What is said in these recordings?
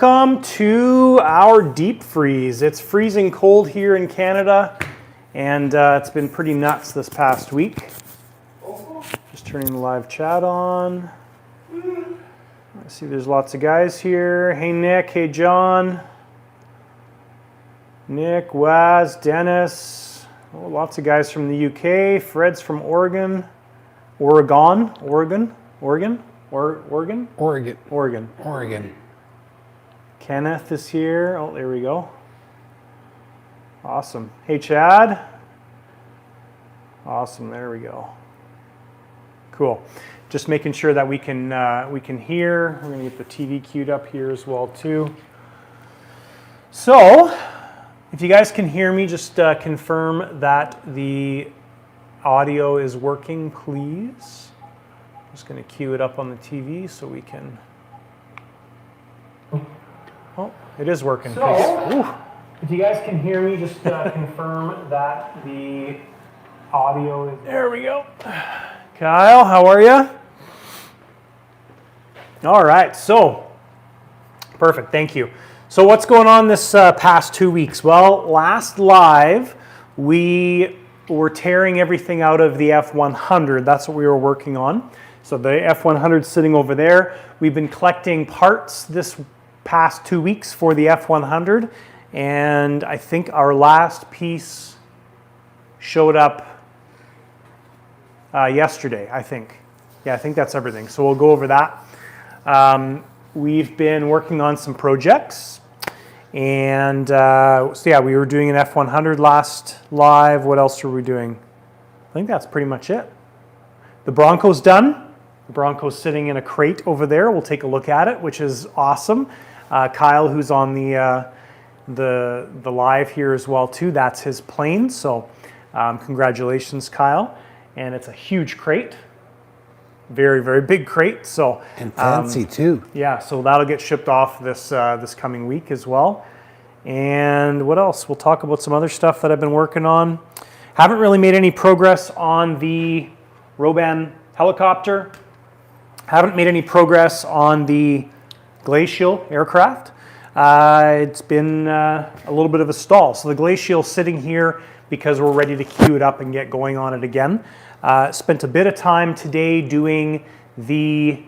welcome to our deep freeze. It's freezing cold here in Canada, and it's been pretty nuts this past week. Just turning the live chat on. I see there's lots of guys here. Hey Nick, hey John. Nick, Waz, Dennis. Oh, lots of guys from the UK. Fred's from Oregon. Oregon. Kenneth is here. Oh, there we go. Awesome. Hey, Chad. Awesome. There we go. Cool. Just making sure that we can hear. We're going to get the TV queued up here as well too. So, if you guys can hear me, just confirm that the audio is working, please. Just going to queue it up on the TV so we can. Oh, it is working. So, if you guys can hear me, just confirm that the audio is. There we go. Kyle, how are you? All right, so perfect. Thank you. So what's going on this past 2 weeks? Well, last live, we were tearing everything out of the F100. That's what we were working on. So the F100 sitting over there. We've been collecting parts this past 2 weeks for the F100, and I think our last piece showed up yesterday, I think. Yeah, I think that's everything. So we'll go over that. We've been working on some projects, and so yeah, we were doing an F100 last live. What else were we doing? I think that's pretty much it. The Bronco's done. The Bronco's sitting in a crate over there. We'll take a look at it, which is awesome. Kyle, who's on the live here as well too, that's his plane. So congratulations, Kyle. And it's a huge crate, very, very big crate. So and fancy too. Yeah, so that'll get shipped off this coming week as well. And what else? We'll talk about some other stuff that I've been working on. Haven't really made any progress on the Roban helicopter. Haven't made any progress on the Glacial aircraft. It's been a little bit of a stall. So the Glacial's sitting here because we're ready to queue it up and get going on it again. Spent a bit of time today doing the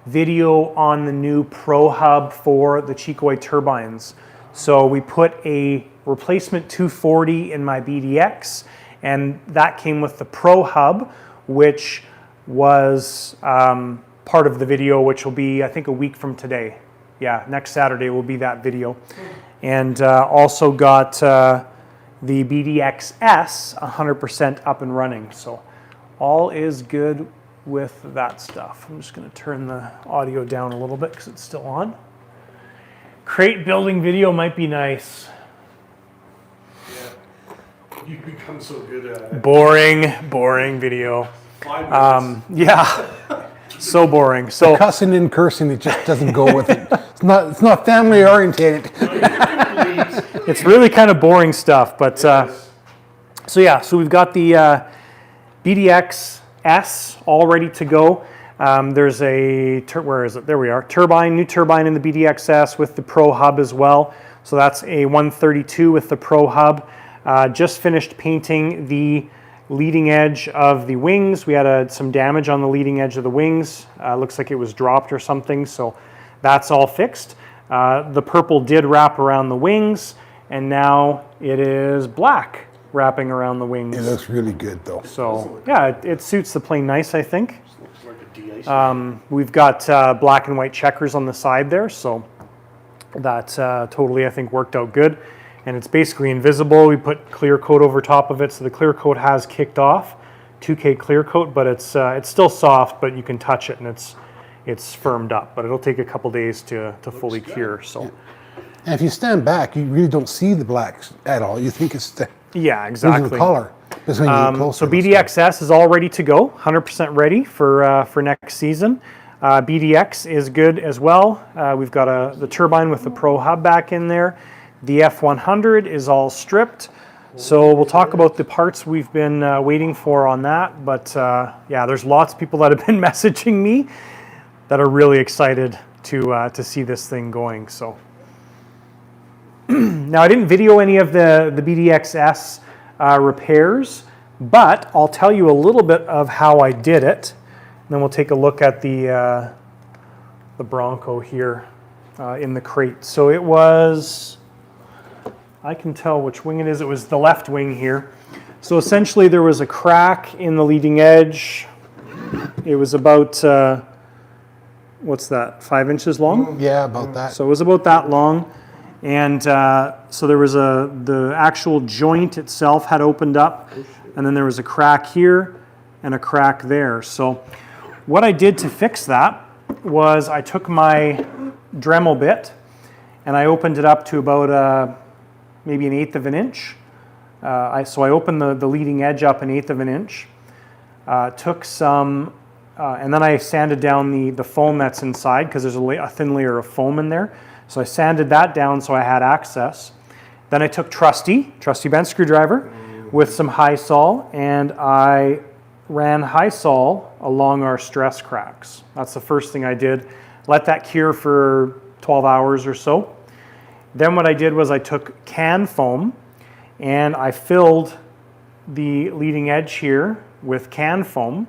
video on the new Pro Hub for the Chicoy turbines. So we put a replacement 240 in my BDX, and that came with the Pro Hub, which was part of the video, which will be, I think, a week from today. Yeah, next Saturday will be that video. And also got the BDX-S 100% up and running. So all is good with that stuff. I'm just going to turn the audio down a little bit because it's still on. Crate building video might be nice. Yeah, you've become so good at it. Boring video. 5 minutes. Yeah. So boring. So the cussing and cursing, it just doesn't go with it. It's not family oriented. It's really kind of boring stuff, but so yeah. So we've got the BDX-S all ready to go. There's a where is it? There we are. New turbine in the BDX-S with the Pro Hub as well. So that's a 132 with the Pro Hub. Just finished painting the leading edge of the wings. We had some damage on the leading edge of the wings. Looks like it was dropped or something, so that's all fixed. The purple did wrap around the wings, and now it is black wrapping around the wings. It looks really good though. So yeah, it suits the plane nice, I think. We've got black and white checkers on the side there, so that totally, I think, worked out good. And it's basically invisible. We put clear coat over top of it, so the clear coat has kicked off, 2K clear coat, but it's still soft, but you can touch it and it's firmed up. But it'll take a couple days to fully cure. So, yeah. And if you stand back, you really don't see the blacks at all. You think it's the exactly color. When you get closer, so BDX-S is all ready to go, 100% ready for next season. BDX is good as well. We've got the turbine with the Pro Hub back in there. The F100 is all stripped. So we'll talk about the parts we've been waiting for on that. But yeah, there's lots of people that have been messaging me that are really excited to see this thing going. So Now, I didn't video any of the BDXS repairs, but I'll tell you a little bit of how I did it. And then we'll take a look at the Bronco here in the crate. So it was, I can tell which wing it is. It was the left wing here. So essentially there was a crack in the leading edge. It was about, what's that, 5 inches long? Yeah, about that. So it was about that long. And so there was the actual joint itself had opened up, and then there was a crack here and a crack there. So what I did to fix that was I took my Dremel bit and I opened it up to about maybe 1/8 of an inch. So I opened the leading edge up 1/8 of an inch, took some, and then I sanded down the foam that's inside because there's a thin layer of foam in there. So I sanded that down so I had access. Then I took trusty bent screwdriver with some high sol, and I ran high sol along our stress cracks. That's the first thing I did. Let that cure for 12 hours or so. Then what I did was I took can foam and I filled the leading edge here with can foam,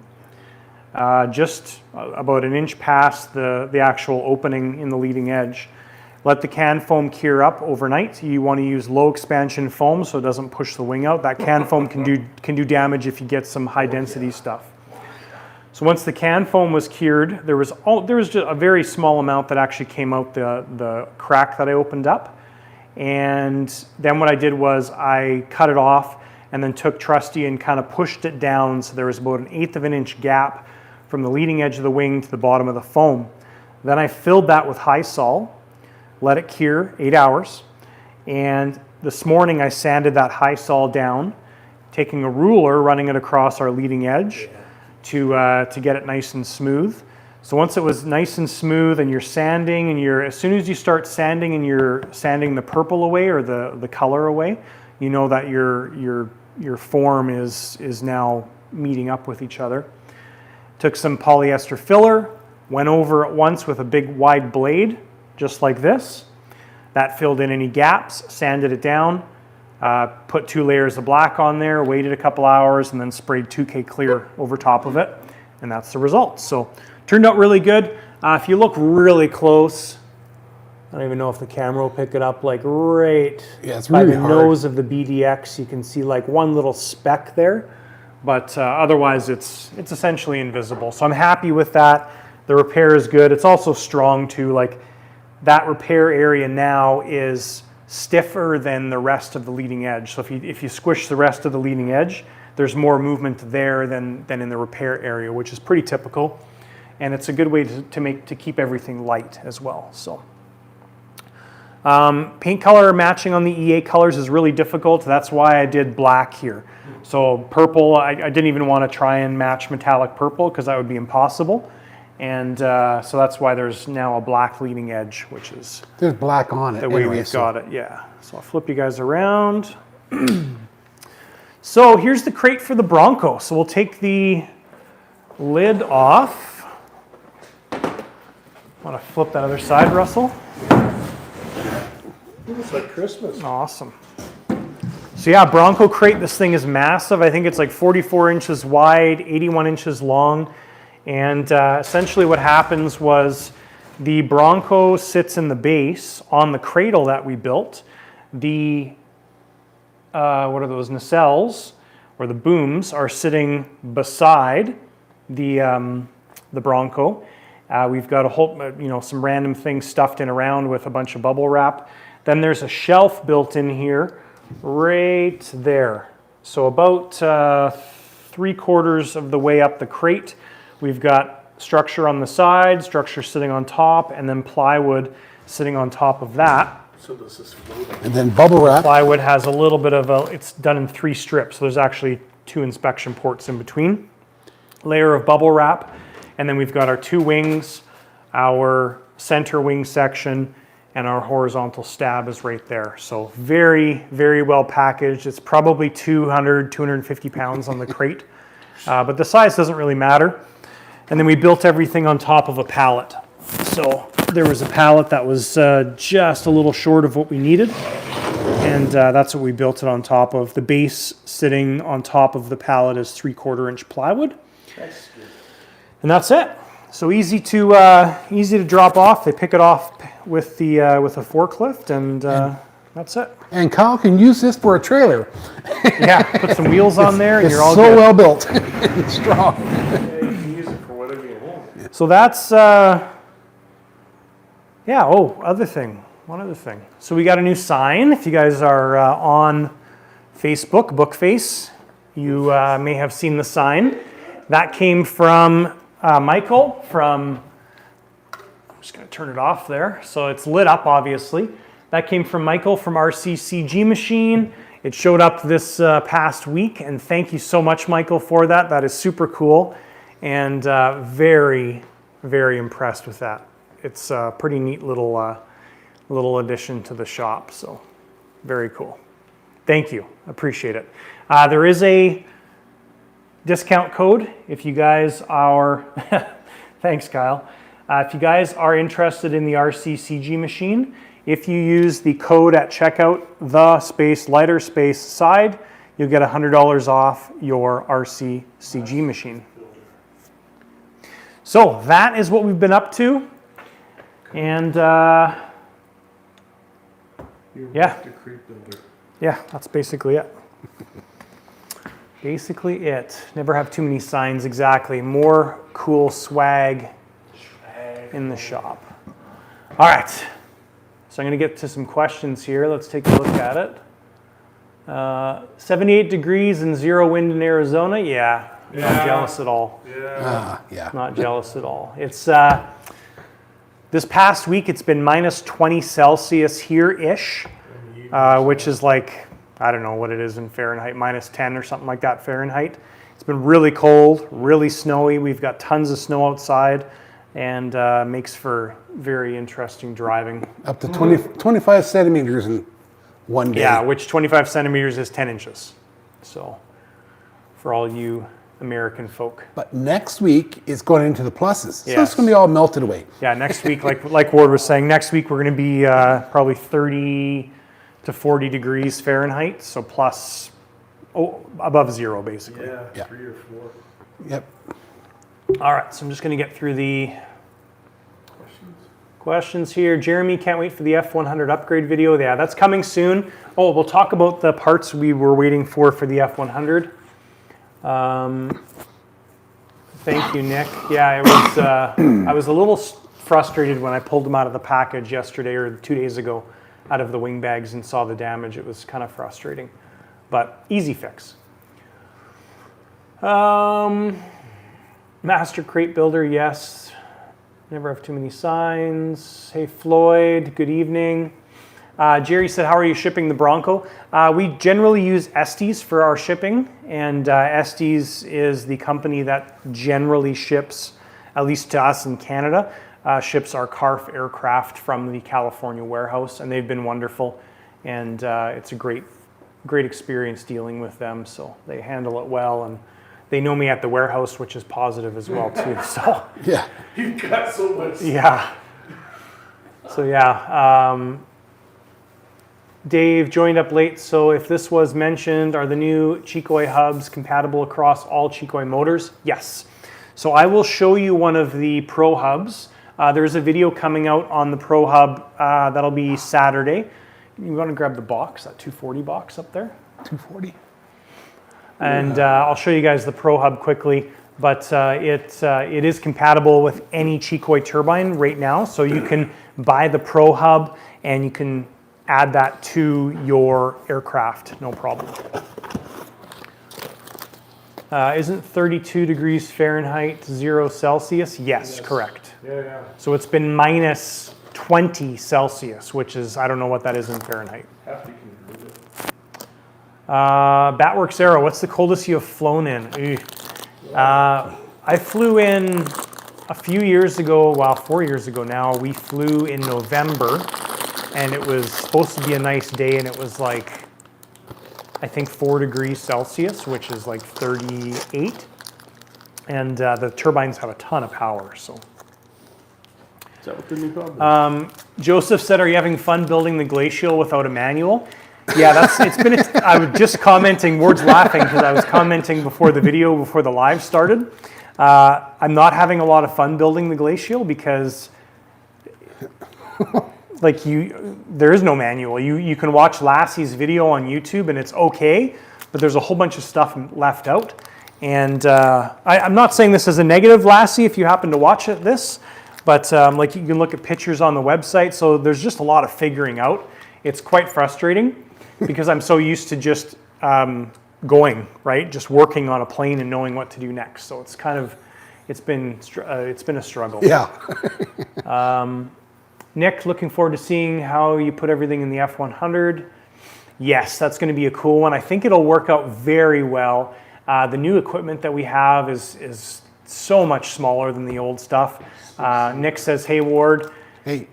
just about 1 inch past the actual opening in the leading edge. Let the can foam cure up overnight. You want to use low expansion foam so it doesn't push the wing out. That can foam can do damage if you get some high density stuff. So once the can foam was cured, there was just a very small amount that actually came out the crack that I opened up. And then what I did was I cut it off and then took trusty and kind of pushed it down so there was about 1/8 of an inch gap from the leading edge of the wing to the bottom of the foam. Then I filled that with high sol, let it cure 8 hours, and this morning I sanded that high sol down, taking a ruler, running it across our leading edge to get it nice and smooth. So once it was nice and smooth and you're sanding, and as soon as you start sanding and you're sanding the purple away or the color away, you know that your form is now meeting up with each other. Took some polyester filler, went over it once with a big wide blade, just like this. That filled in any gaps, sanded it down, put 2 layers of black on there, waited a couple hours, and then sprayed 2K clear over top of it, and that's the result. So turned out really good. If you look really close, I don't even know if the camera will pick it up, like right it's by really the hard. nose of the BDX, you can see like one little speck there, but otherwise it's essentially invisible. So I'm happy with that. The repair is good. It's also strong too. Like, that repair area now is stiffer than the rest of the leading edge. So if you squish the rest of the leading edge, there's more movement there than in the repair area, which is pretty typical. And it's a good way to keep everything light as well. So paint color matching on the EA colors is really difficult. That's why I did black here. So purple, I didn't even want to try and match metallic purple because that would be impossible. And so that's why there's now a black leading edge, which is There's black on it. the way anyway, we've so- got it, yeah. So I'll flip you guys around. So here's the crate for the Bronco. So we'll take the lid off. Want to flip that other side, Russell? It's like Christmas. Awesome. So yeah, Bronco crate, this thing is massive. I think it's like 44 inches wide, 81 inches long. And essentially what happens was the Bronco sits in the base on the cradle that we built. The, what are those, nacelles, or the booms, are sitting beside the Bronco. We've got a whole, some random things stuffed in around with a bunch of bubble wrap. Then there's a shelf built in here right there. So about 3/4 of the way up the crate, we've got structure on the side, structure sitting on top, and then plywood sitting on top of that. So this is floating. And then bubble wrap. Plywood has a little bit of it's done in 3 strips, so there's actually 2 inspection ports in between. Layer of bubble wrap, and then we've got our 2 wings, our center wing section, and our horizontal stab is right there. So very, very well packaged. It's probably 250 pounds on the crate, but the size doesn't really matter. And then we built everything on top of a pallet. So there was a pallet that was just a little short of what we needed. And that's what we built it on top of. The base sitting on top of the pallet is 3/4 inch plywood. That's good. And that's it. So easy to drop off. They pick it off with a forklift, and that's it. And Kyle can use this for a trailer. Yeah, put some wheels on there, and It's you're all so good. well built and strong. Yeah, you can use it for whatever you want. So that's yeah. Oh, one other thing. So we got a new sign. If you guys are on Facebook, Bookface, you may have seen the sign. That came from Michael from. I'm just going to turn it off there, so it's lit up. Obviously, that came from Michael from RCCG Machine. It showed up this past week, and thank you so much, Michael, for that. That is super cool, and very, very impressed with that. It's a pretty neat little addition to the shop, so very cool. Thank you, appreciate it. There is a discount code if you guys are, thanks Kyle. If you guys are interested in the RCCG machine, if you use the code at checkout, lighter side, you'll get $100 off your RCCG machine. So that is what we've been up to. And yeah, that's basically it. Basically it. Never have too many signs, exactly. More cool swag in the shop. All right, so I'm gonna get to some questions here. Let's take a look at it. 78 degrees and 0 wind in Arizona. Yeah, not jealous at all. Yeah. Not jealous at all. It's this past week, it's been minus 20 Celsius here-ish, which is like, I don't know what it is in Fahrenheit, minus 10 or something like that Fahrenheit. It's been really cold, really snowy. We've got tons of snow outside, and makes for very interesting driving. Up to 25 centimeters in one day. Yeah, which 25 centimeters is 10 inches. So for all you American folk. But next week it's going into the pluses. So Yes. it's going to be all melted away. Yeah, next week, like Ward was saying, next week we're going to be probably 30 to 40 degrees Fahrenheit, so plus, above 0 basically. Yeah. 3 or 4 Yep. All right, so I'm just going to get through the questions here. Jeremy, can't wait for the F100 upgrade video. Yeah, that's coming soon. Oh, we'll talk about the parts we were waiting for the F100. Thank you, Nick. Yeah, it was. I was a little frustrated when I pulled them out of the package yesterday or 2 days ago, out of the wing bags, and saw the damage. It was kind of frustrating, but easy fix. Master crate builder, yes. Never have too many signs. Hey, Floyd. Good evening. Jerry said, how are you shipping the Bronco? We generally use Estes for our shipping, and Estes is the company that generally ships, at least to us in Canada, ships our CARF aircraft from the California warehouse, and they've been wonderful, and it's a great experience dealing with them, so they handle it well, and they know me at the warehouse, which is positive as well too, so. Yeah. You've got so much. Yeah. So yeah. Dave joined up late, so if this was mentioned, are the new Chicoy hubs compatible across all Chicoy motors? Yes. So I will show you one of the Pro hubs. There's a video coming out on the Pro hub that'll be Saturday. You want to grab the box, that 240 box up there? 240. And I'll show you guys the Pro hub quickly, but it is compatible with any Chicoy turbine right now, so you can buy the Pro hub and you can add that to your aircraft, no problem. Isn't 32 degrees Fahrenheit 0 Celsius? Yes, correct. Yeah. So it's been minus 20 Celsius, which is, I don't know what that is in Fahrenheit. Half you can move it. Batworks Aero, what's the coldest you have flown in? I flew in a few years ago, 4 years ago now. We flew in November, and it was supposed to be a nice day, and it was like, I think 4 degrees Celsius, which is like 38. And the turbines have a ton of power, so. Is that what the new hub is? Joseph said, are you having fun building the glacial without a manual? Yeah, I was just commenting, Ward's laughing because I was commenting before the live started. I'm not having a lot of fun building the glacial because there is no manual. You can watch Lassie's video on YouTube and it's okay, but there's a whole bunch of stuff left out. And I'm not saying this is a negative, Lassie, if you happen to watch this, but like you can look at pictures on the website. So there's just a lot of figuring out. It's quite frustrating because I'm so used to just going, right? Just working on a plane and knowing what to do next. So it's been a struggle. Yeah. Nick, looking forward to seeing how you put everything in the F100. Yes, that's going to be a cool one. I think it'll work out very well. The new equipment that we have is so much smaller than the old stuff. Nick says, hey, Ward. Hey.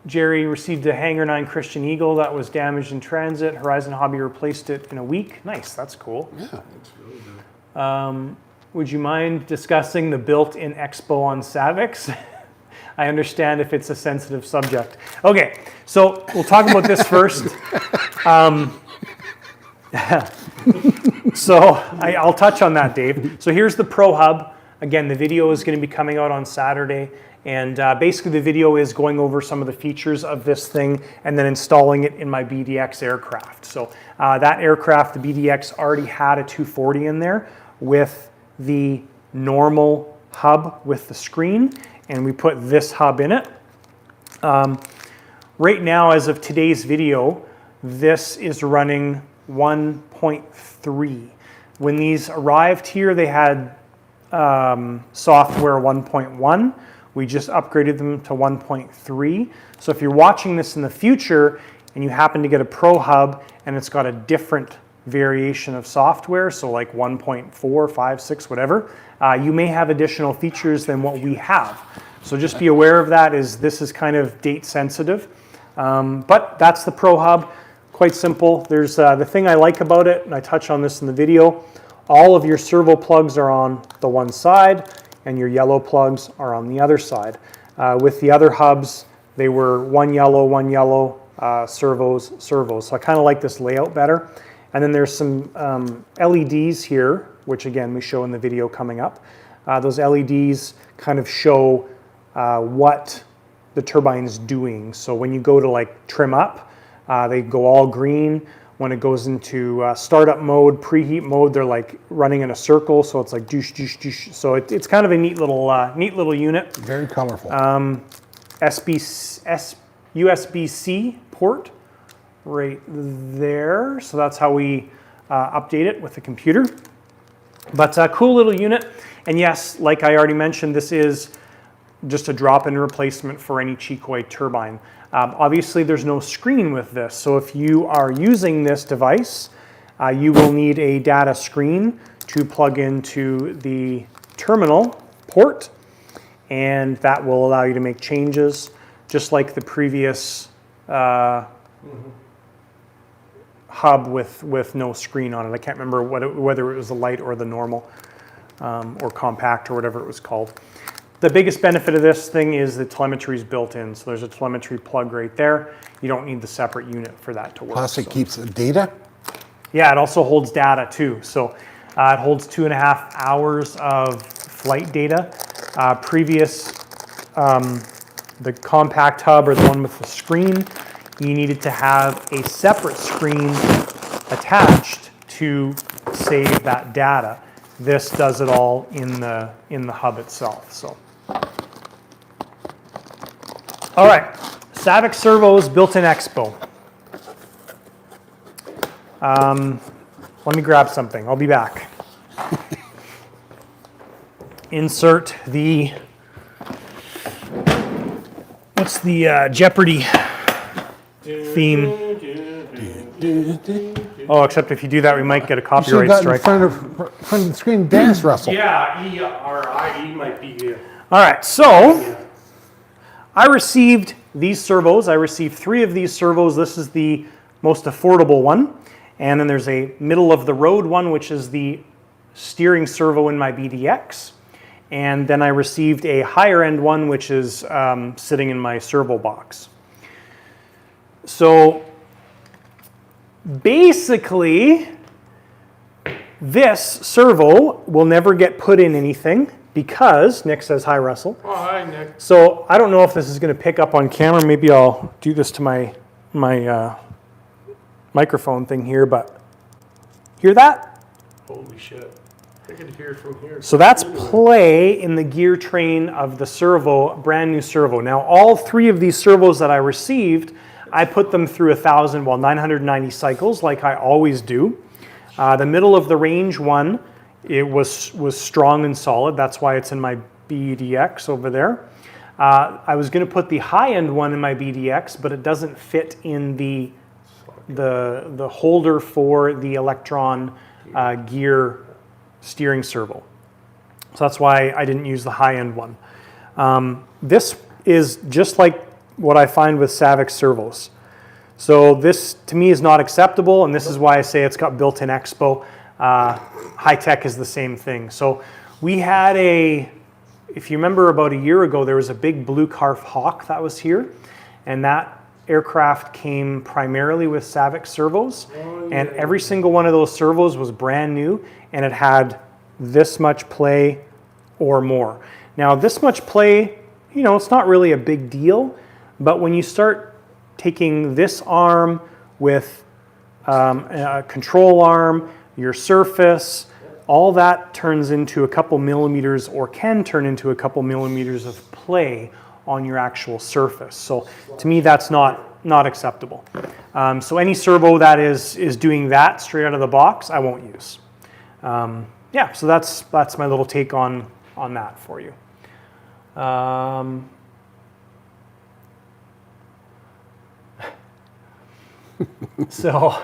Jerry received a Hangar 9 Christian Eagle that was damaged in transit. Horizon Hobby replaced it in a week. Nice, that's cool. Yeah. That's really good. Would you mind discussing the built-in Expo on Savix? I understand if it's a sensitive subject. Okay, so we'll talk about this first. So I'll touch on that, Dave. So here's the Pro Hub. Again, the video is going to be coming out on Saturday. And basically the video is going over some of the features of this thing and then installing it in my BDX aircraft. So that aircraft, the BDX, already had a 240 in there with the normal hub with the screen. And we put this hub in it. Right now, as of today's video, this is running 1.3. When these arrived here, they had software 1.1. We just upgraded them to 1.3. So if you're watching this in the future and you happen to get a Pro Hub and it's got a different variation of software, so like 1.4, 5, 6, whatever, you may have additional features than what we have. So just be aware of that, this is kind of date sensitive. But that's the Pro Hub, quite simple. There's the thing I like about it, and I touch on this in the video, all of your servo plugs are on the one side and your yellow plugs are on the other side. With the other hubs, they were one yellow, servos. So I kind of like this layout better. And then there's some LEDs here, which again we show in the video coming up. Those LEDs kind of show what the turbine's doing. So when you go to like trim up, they go all green. When it goes into startup mode, preheat mode, they're like running in a circle. So it's like douche, douche, douche. So it's kind of a neat little unit. Very colorful. USB-C port right there. So that's how we update it with the computer. But a cool little unit. And yes, like I already mentioned, this is just a drop-in replacement for any Chicoy turbine. Obviously, there's no screen with this. So if you are using this device, you will need a data screen to plug into the terminal port. And that will allow you to make changes, just like the previous hub with no screen on it. I can't remember whether it was the light or the normal or compact or whatever it was called. The biggest benefit of this thing is the telemetry is built in. So there's a telemetry plug right there. You don't need the separate unit for that to work. Plus it keeps the data? Yeah, it also holds data too. So it holds 2.5 hours of flight data. The compact hub or the one with the screen, you needed to have a separate screen attached to save that data. This does it all in the hub itself. So, all right, Savix servos built-in Expo. Let me grab something. I'll be back. Insert the what's the Jeopardy theme? Oh, except if you do that, we might get a copyright strike. In front of the screen, dance Russell. Yeah, E-R-I-E might be here. All right, so I received these servos. I received 3 of these servos. This is the most affordable one. And then there's a middle of the road one, which is the steering servo in my BDX. And then I received a 'higher end one, which is sitting in my servo box. 'Higher end one, which is the steering servo in my BDX. And then I received a 'higher end one, which is sitting in my servo box. And then I received a 'higher end one, which is sitting in my servo box. And then I received a 'higher end one, which is sitting in my servo box. So basically, this servo will never get put in anything because, Nick says, hi Russell. Oh, hi, Nick. So I don't know if this is going to pick up on camera. Maybe I'll do this to my microphone thing here, but hear that? Holy shit. I can hear it from here. So that's play in the gear train of the servo, brand new servo. Now all three of these servos that I received, I put them through 990 cycles like I always do. The middle of the range one, it was strong and solid. That's why it's in my BDX over there. I was going to put the high-end one in my BDX, but it doesn't fit in the holder for the Electron gear steering servo. So that's why I didn't use the high-end one. This is just like what I find with Savic servos. So this to me is not acceptable, and this is why I say it's got built-in expo. High-tech is the same thing. So we had if you remember about a year ago, there was a big blue Carf Hawk that was here, and that aircraft came primarily with Savic servos, and every single one of those servos was brand new, and it had this much play or more. Now this much play, it's not really a big deal, but when you start taking this arm with a control arm, your surface, all that turns into a couple millimeters or can turn into a couple millimeters of play on your actual surface. So to me, that's not acceptable. So any servo that is doing that straight out of the box, I won't use. Yeah, so that's my little take on that for you. So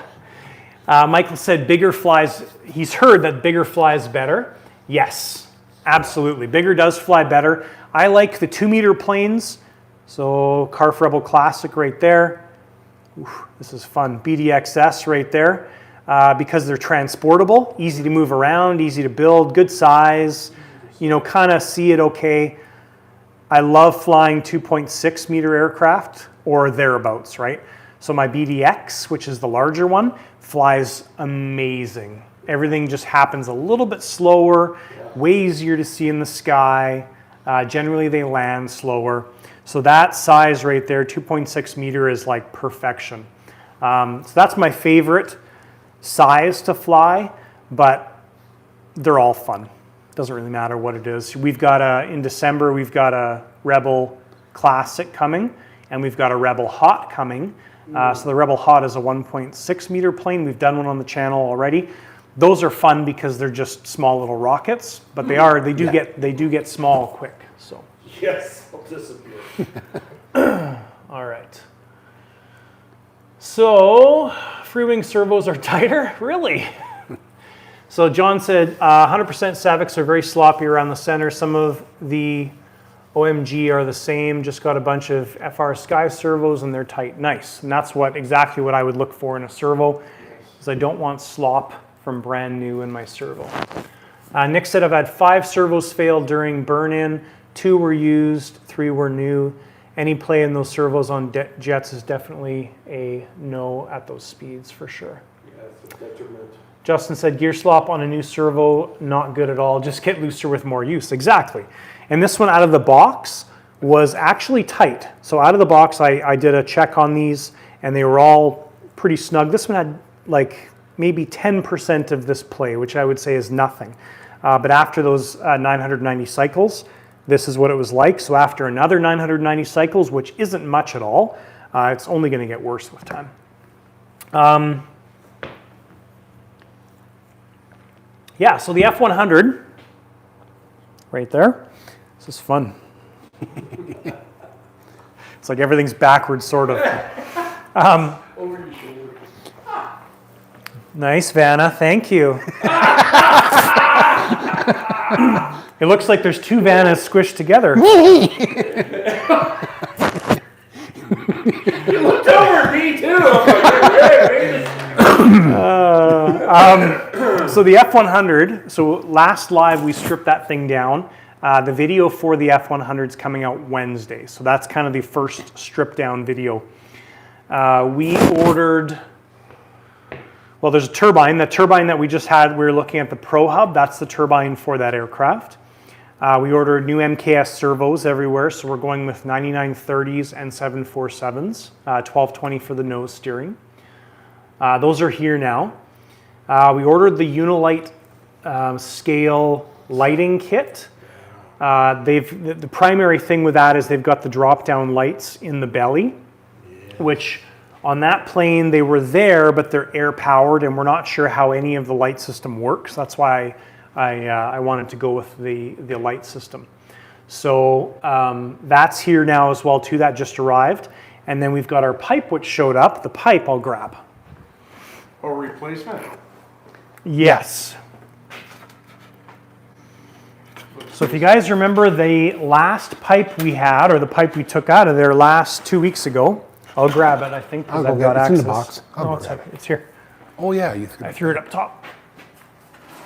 Michael said bigger flies, he's heard that bigger flies better. Yes, absolutely. Bigger does fly better. I like the 2-meter planes. So Carf Rebel Classic right there. Oof, this is fun. BDXS right there. Because they're transportable, easy to move around, easy to build, good size, kind of see it okay. I love flying 2.6 meter aircraft or thereabouts, right? So my BDX, which is the larger one, flies amazing. Everything just happens a little bit slower, way easier to see in the sky. Generally they land slower. So that size right there, 2.6 meter, is like perfection. So that's my favorite size to fly, but they're all fun. Doesn't really matter what it is. We've got in December, we've got a Rebel Classic coming, and we've got a Rebel Hot coming. So the Rebel Hot is a 1.6 meter plane. We've done one on the channel already. Those are fun because they're just small little rockets, but they do get small quick. So Yes, I'll disappear. all right. So free-wing servos are tighter? Really? So John said 100% Savics are very sloppy around the center. Some of the OMG are the same, just got a bunch of FR Sky servos and they're tight. Nice. And that's exactly what I would look for in a servo, is I don't want slop from brand new in my servo. Nick said I've had 5 servos fail during burn-in. 2 were used, 3 were new. Any play in those servos on jets is definitely a no at those speeds for sure. Yeah, it's a detriment. Justin said gear slop on a new servo, not good at all. Just get looser with more use. Exactly. And this one out of the box was actually tight. So out of the box, I did a check on these and they were all pretty snug. This one had like maybe 10% of this play, which I would say is nothing. But after those 990 cycles, this is what it was like. So after another 990 cycles, which isn't much at all, it's only going to get worse with time. Yeah, so the F100, right there. This is fun. It's like everything's backwards, sort of. Over your shoulder. Nice, Vanna. Thank you. It looks like there's 2 Vannas squished together. You looked over at me too. I'm like, So the F100, so last live we stripped that thing down. The video for the F100 is coming out Wednesday. So that's kind of the first stripped down video. We ordered, well, there's a turbine. The turbine that we just had, we were looking at the Pro Hub. That's the turbine for that aircraft. We ordered new MKS servos everywhere, so we're going with 9930s and 747s, 1220 for the nose steering. Those are here now. We ordered the Unilight scale lighting kit. The primary thing with that is they've got the drop-down lights in the belly, which on that plane they were there, but they're air-powered, and we're not sure how any of the light system works. That's why I wanted to go with the light system. So that's here now as well too. That just arrived. And then we've got our pipe which showed up. The pipe I'll grab. Or replacement. Yes. So if you guys remember the last pipe we had, or the pipe we took out of there last 2 weeks ago, I'll grab it, I think, because I've got access. It's in the box. No, it's here. Oh yeah, I threw it up top.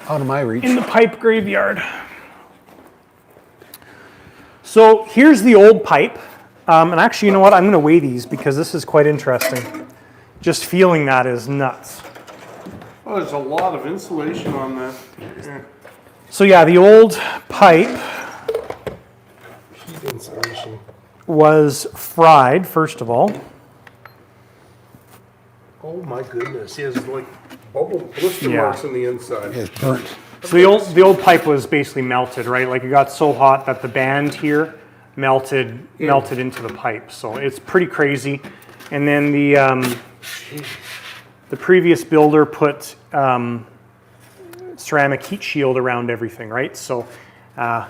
Out of my reach. In the pipe graveyard. So here's the old pipe. And actually, you know what? I'm going to weigh these because this is quite interesting. Just feeling that is nuts. Oh, there's a lot of insulation on that. Yeah. So yeah, the old pipe Heat insulation. was fried, first of all. Oh my goodness, he has like bubble blister Yeah. marks on the inside. It's burnt. So the old pipe was basically melted, right? Like it got so hot that the band here melted into the pipe. So it's pretty crazy. And then the previous builder put ceramic heat shield around everything, right? So so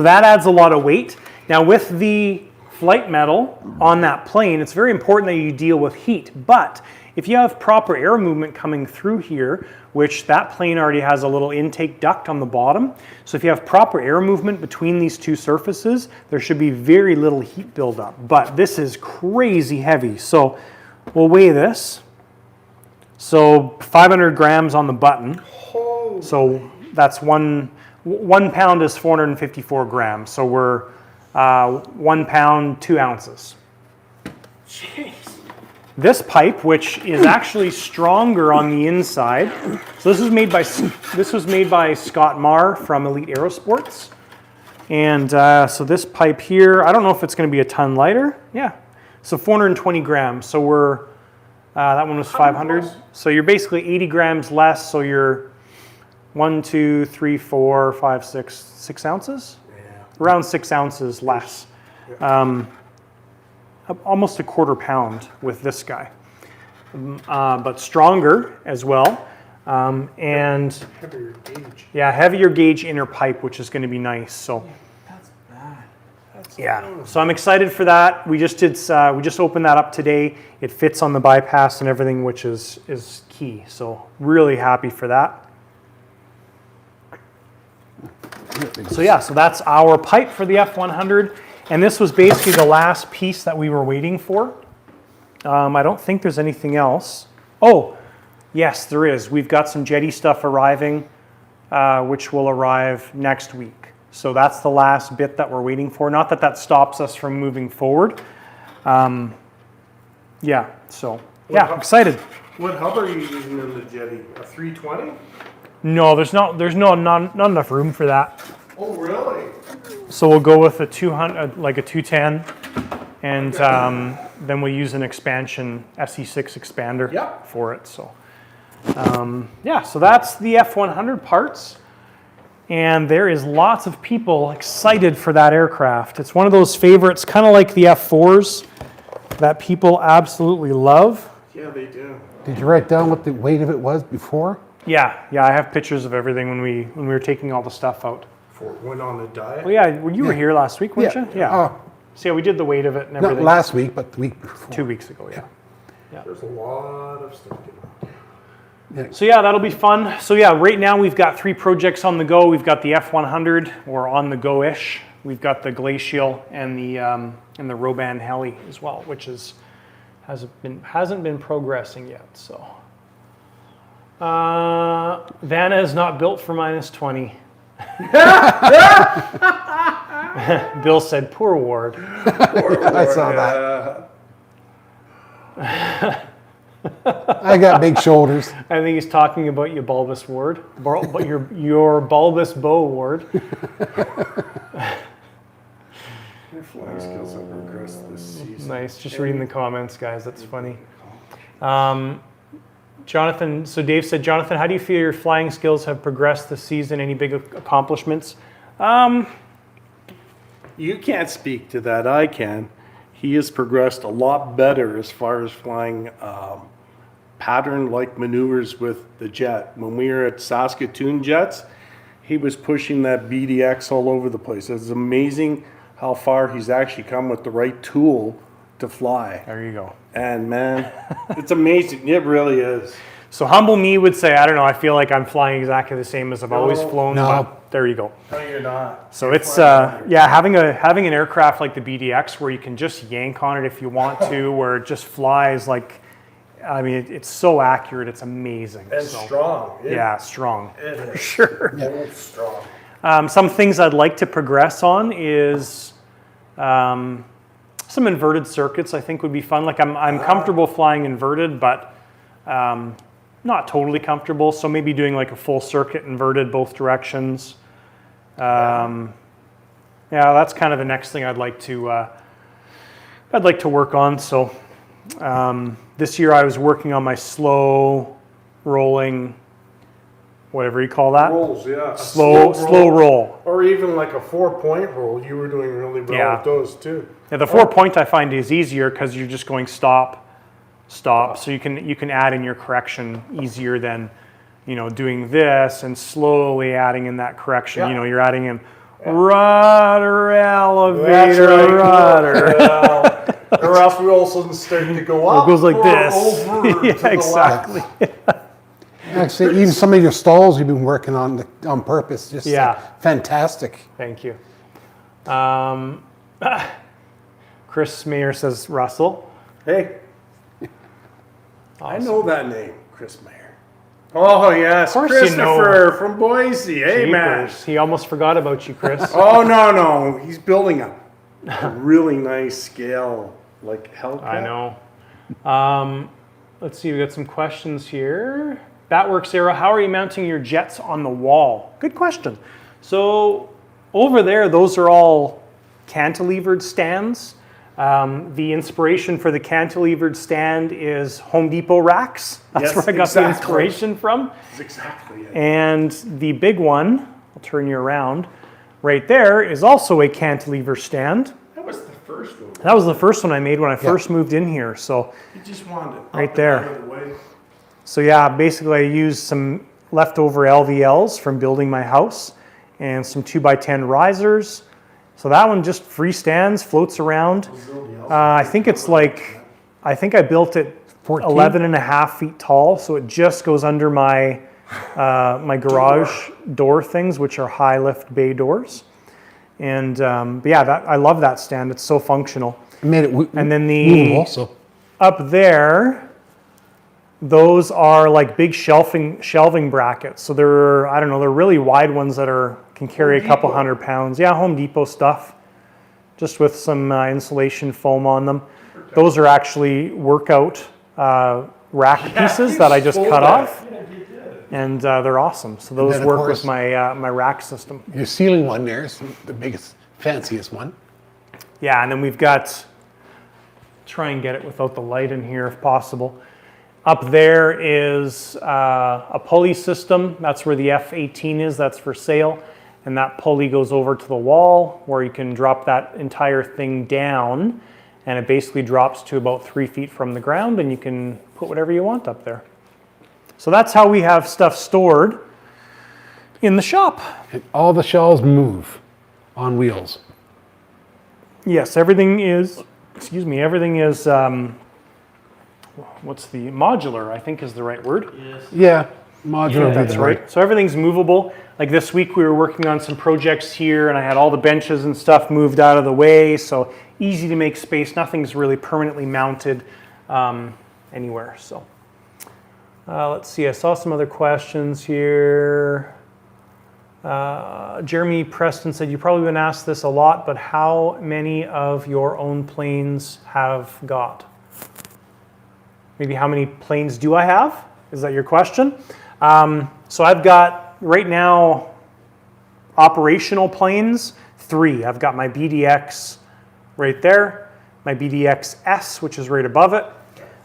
that adds a lot of weight. Now with the flight metal on that plane, it's very important that you deal with heat. But if you have proper air movement coming through here, which that plane already has a little intake duct on the bottom, so if you have proper air movement between these two surfaces, there should be very little heat buildup. But this is crazy heavy. So we'll weigh this. So 500 grams on the button. Oh, So that's one pound is 454 grams. So we're 1 pound, 2 ounces. jeez. This pipe, which is actually stronger on the inside, so this was made by Scott Marr from Elite Aerosports, and so this pipe here, I don't know if it's going to be a ton lighter. Yeah, so 420 grams. So we're that one was 500. So you're basically 80 grams less. So you're 1, 2, 3, 4, 5, 6 ounces. Yeah. Around 6 ounces less. Almost a quarter pound with this guy, but stronger as well, and Heavier gauge. yeah, heavier gauge inner pipe, which is going to be nice. So That's bad. That's yeah, so I'm excited for that. We just opened that up today. It fits on the bypass and everything, which is key. So really happy for that. So yeah, so that's our pipe for the F100. And this was basically the last piece that we were waiting for. I don't think there's anything else. Oh, yes, there is. We've got some jetty stuff arriving, which will arrive next week. So that's the last bit that we're waiting for. Not that that stops us from moving forward. Yeah, so yeah, excited. What hub are you using in the jetty? A 320? No, there's not enough room for that. Oh, really? So we'll go with a 200, like a 210, and then we'll use an expansion SE6 expander Yep. for it. So yeah, so that's the F100 parts, and there is lots of people excited for that aircraft. It's one of those favorites, kind of like the F4s, that people absolutely love. Yeah, they do. Did you write down what the weight of it was before? Yeah, I have pictures of everything when we were taking all the stuff out. For went on a diet. Well, yeah, you were here last week, weren't you? Yeah. Oh, So yeah, we did the weight of it and not everything last week, but the week before. 2 weeks ago. Yeah. There's a lot of stuff. So yeah, that'll be fun. So yeah, right now we've got 3 projects on the go. We've got the F100, or on the go-ish. We've got the Glacial and the Roban Heli as well, which hasn't been progressing yet. So Vanna is not built for -20. Bill said, poor Ward. I saw that. I got big shoulders. I think he's talking about you, bulbous Ward. But your bulbous bow, Ward. Your flying skills have progressed this season. Nice. Just reading the comments, guys. That's funny. Jonathan, so Dave said, Jonathan, how do you feel your flying skills have progressed this season? Any big accomplishments? You can't speak to that. I can. He has progressed a lot better as far as flying pattern-like maneuvers with the jet. When we were at Saskatoon Jets, he was pushing that BDX all over the place. It's amazing how far he's actually come with the right tool to fly. There you go. And man, it's amazing. It really is. So humble me would say, I don't know, I feel like I'm flying exactly the same as I've always flown. No. But there you go. No, you're not. So it's yeah, having an aircraft like the BDX where you can just yank on it if you want to, where it just flies like, I mean, it's so accurate. It's amazing. And So, strong. yeah, strong It for is. sure. It's strong. Some things I'd like to progress on is some inverted circuits. I think would be fun. Like I'm comfortable flying inverted, but not totally comfortable. So maybe doing like a full circuit inverted both directions. Yeah, that's kind of the next thing I'd like to work on. So this year I was working on my slow rolling, whatever you call that. Rolls, yeah. A Slow roll. Or even like a 4-point roll. You were doing really well Yeah. with those too. Yeah, the 4-point I find is easier because you're just going stop. So you can add in your correction easier than, doing this and slowly adding in that correction. Yeah. You're adding in rudder, elevator, That's right. rudder. Well, or else we also start to go up. It goes like or this. Over to Yeah, the exactly. left. Actually, even some of your stalls you've been working on purpose, just Yeah. fantastic. Thank you. Chris Mayer says Russell. Hey. I know that name, Chris Mayer. Oh, yes. Of course you Christopher from Boise. Hey, man. Jeepers. He almost forgot about you, Chris. Oh, no. He's building a really nice scale, like Hellcat. I know. Let's see, we got some questions here. Batworks Era, how are you mounting your jets on the wall? Good question. So over there, those are all cantilevered stands. The inspiration for the cantilevered stand is Home Depot racks. That's Yes, where I got exactly. the inspiration from. That's exactly it. And the big one, I'll turn you around, right there is also a cantilever stand. That was the first one. That was the first one I made when I first moved in here. So You just wanted it Right up there. and out of the way. So yeah, basically I used some leftover LVLs from building my house and some 2x10 risers. So that one just freestands, floats around. I think I built it 14? 11 and a half feet tall. So it just goes under my my garage door things, which are high lift bay doors. And but yeah, I love that stand. It's so functional. It made it And then move also. up there, those are like big shelving brackets. So they're really wide ones that can carry a couple 100 pounds. Yeah, Home Depot stuff, just with some insulation foam on them. Those are actually workout rack pieces that I just cut off, and they're awesome. So those then, of work course, with my rack system. Your ceiling one there is the biggest, fanciest one. Yeah, and then we've got, try and get it without the light in here if possible. Up there is a pulley system. That's where the F-18 is. That's for sale. And that pulley goes over to the wall where you can drop that entire thing down. And it basically drops to about 3 feet from the ground, and you can put whatever you want up there. So that's how we have stuff stored in the shop. And all the shells move on wheels. Yes, everything is, what's the modular, I think is the right word. Yeah, modular. would be That's the right. So everything's movable. Like this week we were working on some projects here and I had all the benches and stuff moved out of the way. So easy to make space. Nothing's really permanently mounted anywhere. So let's see, I saw some other questions here. Jeremy Preston said, you've probably been asked this a lot, but how many of your own planes have got? Maybe how many planes do I have? Is that your question? So I've got, right now, operational planes, 3. I've got my BDX right there, my BDX S, which is right above it,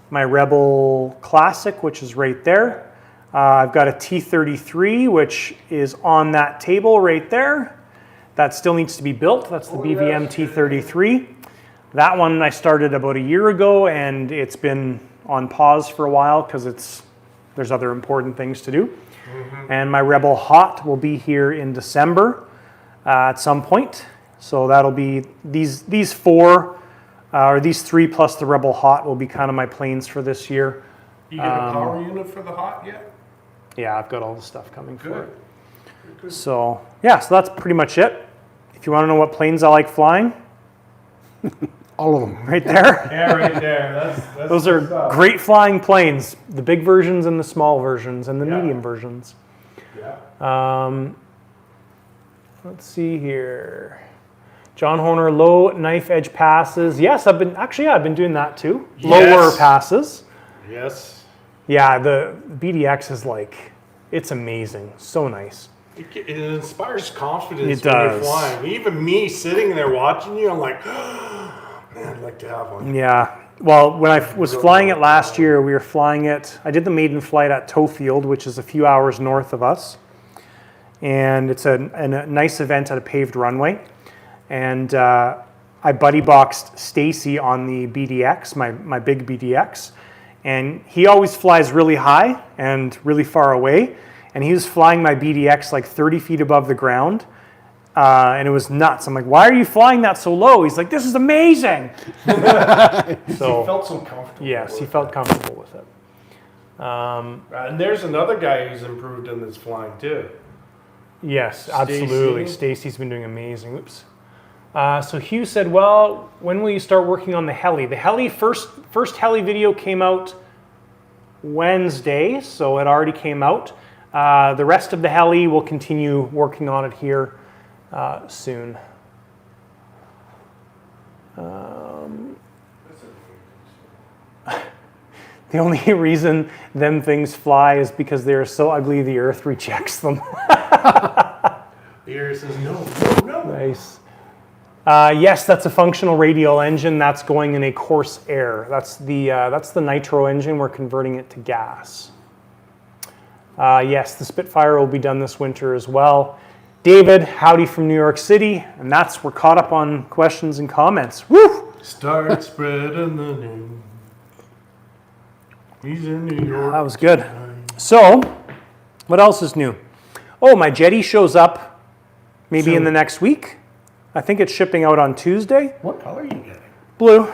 my Rebel Classic, which is right there. I've got a T-33, which is on that table right there. That still needs to be built. That's the BVM T-33. That one I started about a year ago, and it's been on pause for a while because there's other important things to do. And my Rebel Hot will be here in December at some point. So that'll be these 4, or these 3 plus the Rebel Hot will be kind of my planes for this year. You get a power unit for the Hot yet? Yeah, I've got all the stuff coming for it. Good. So yeah, so that's pretty much it. If you want to know what planes I like flying, All of them. right there. Yeah, right there. That's Those are great flying planes. The big versions and the small versions and the medium versions. Yeah. Let's see here. John Horner, low knife edge passes. Yes, I've been doing that too. Yes. Lower passes. Yes. Yeah, the BDX is it's amazing. So nice. It inspires confidence It when does. you're flying. Even me sitting there watching you, I'm like, man, I'd like to have one. Yeah. Well, when I was flying it last year, we were flying it. I did the maiden flight at Towfield, which is a few hours north of us. And it's a nice event at a paved runway. And I buddy boxed Stacy on the BDX, my big BDX. And he always flies really high and really far away. And he was flying my BDX 30 feet above the ground. And it was nuts. I'm like, why are you flying that so low? He's like, this is amazing. He felt so comfortable. Yes, he felt comfortable with it. And there's another guy who's improved in his flying too. Yes, absolutely. Stacy's been doing amazing. Oops. So Hugh said, well, when will you start working on the heli? The heli, first heli video came out Wednesday, so it already came out. The rest of the heli, we'll continue working on it here soon. The only reason them things fly is because they're so ugly the earth rejects them. The air says no. Nice. Yes, that's a functional radial engine. That's going in a coarse air. That's the nitro engine. We're converting it to gas. Yes, the Spitfire will be done this winter as well. David, howdy from New York City. And we're caught up on questions and comments. Woo! Start spreading the news. He's in New York. That was good. So, what else is new? Oh, my Jetty shows up maybe in the next week. I think it's shipping out on Tuesday. What color are you getting? Blue.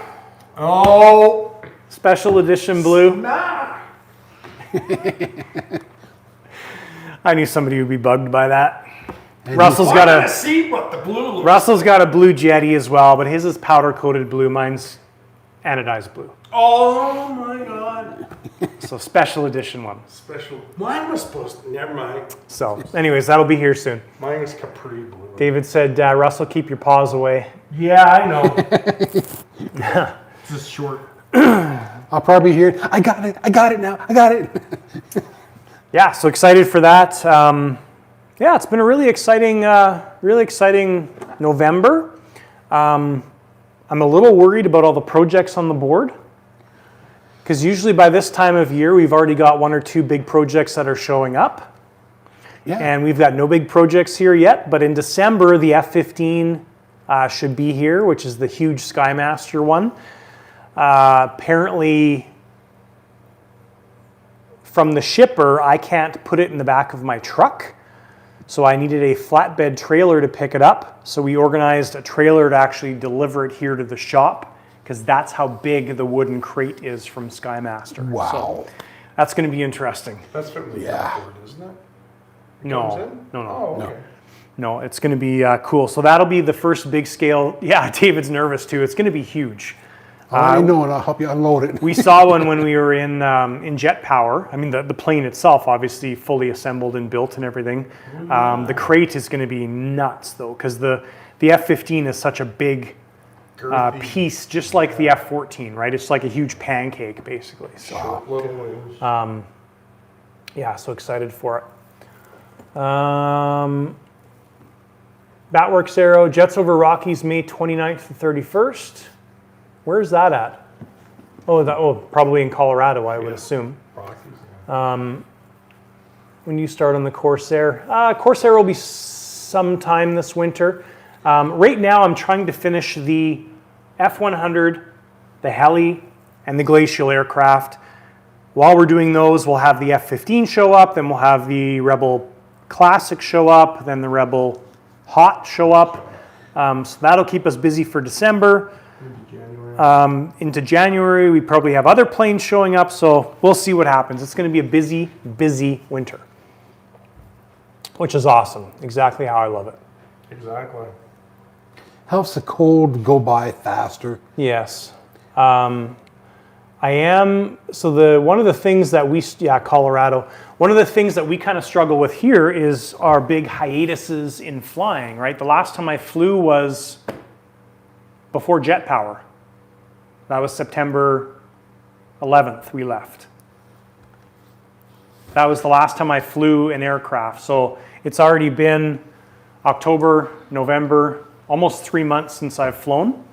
Oh, Special edition blue. nah. I knew somebody would be bugged by that. And Russell's I got gotta a see what the blue looks. Russell's got a blue Jetty as well, but his is powder coated blue. Mine's anodized blue. Oh my god. So special edition one. Special. Mine was supposed to. Never mind. So, anyways, that'll be here soon. Mine was Capri blue. David said, Russell, keep your paws away. Yeah, I know. It's just short. I'll probably hear it. I got it now. I got it. Yeah, so excited for that. Yeah, it's been a really exciting November. I'm a little worried about all the projects on the board, because usually by this time of year, we've already got 1 or 2 big projects that are showing up. Yeah. And we've got no big projects here yet, but in December, the F-15 should be here, which is the huge Skymaster one. Apparently, from the shipper, I can't put it in the back of my truck. So I needed a flatbed trailer to pick it up. So we organized a trailer to actually deliver it here to the shop, because that's how big the wooden crate is from Skymaster. Wow. So that's going to be interesting. That's from the Yeah. board, isn't it? No, Comes in? no. Oh, okay. No, it's going to be cool. So that'll be the first big scale. Yeah, David's nervous too. It's going to be huge. I know, and I'll help you unload it. We saw one when we were in jet power. I mean, the plane itself, obviously fully assembled and built and everything. The crate is going to be nuts, though, because the F-15 is such a big piece, just like the F-14, right? It's like a huge pancake, basically. So, Little wings. yeah, so excited for it. Batworks Aero, Jets over Rockies, May 29th to 31st. Where's that at? Probably in Colorado, I would assume. Rockies, When you start on the Corsair? Corsair will be sometime this winter. Right now, I'm trying to finish the F-100, the Heli, and the Glacial aircraft. While we're doing those, we'll have the F-15 show up, then we'll have the Rebel Classic show up, then the Rebel Hot show up. So that'll keep us busy for December. Into January, we probably have other planes showing up, so we'll see what happens. It's going to be a busy, busy winter, which is awesome. Exactly how I love it. Exactly. Helps the cold go by faster. Yes. I am, so one of the things that Colorado, one of the things that we kind of struggle with here is our big hiatuses in flying, right? The last time I flew was before jet power. That was September 11th, we left. That was the last time I flew an aircraft. So it's already been October, November, almost 3 months since I've flown.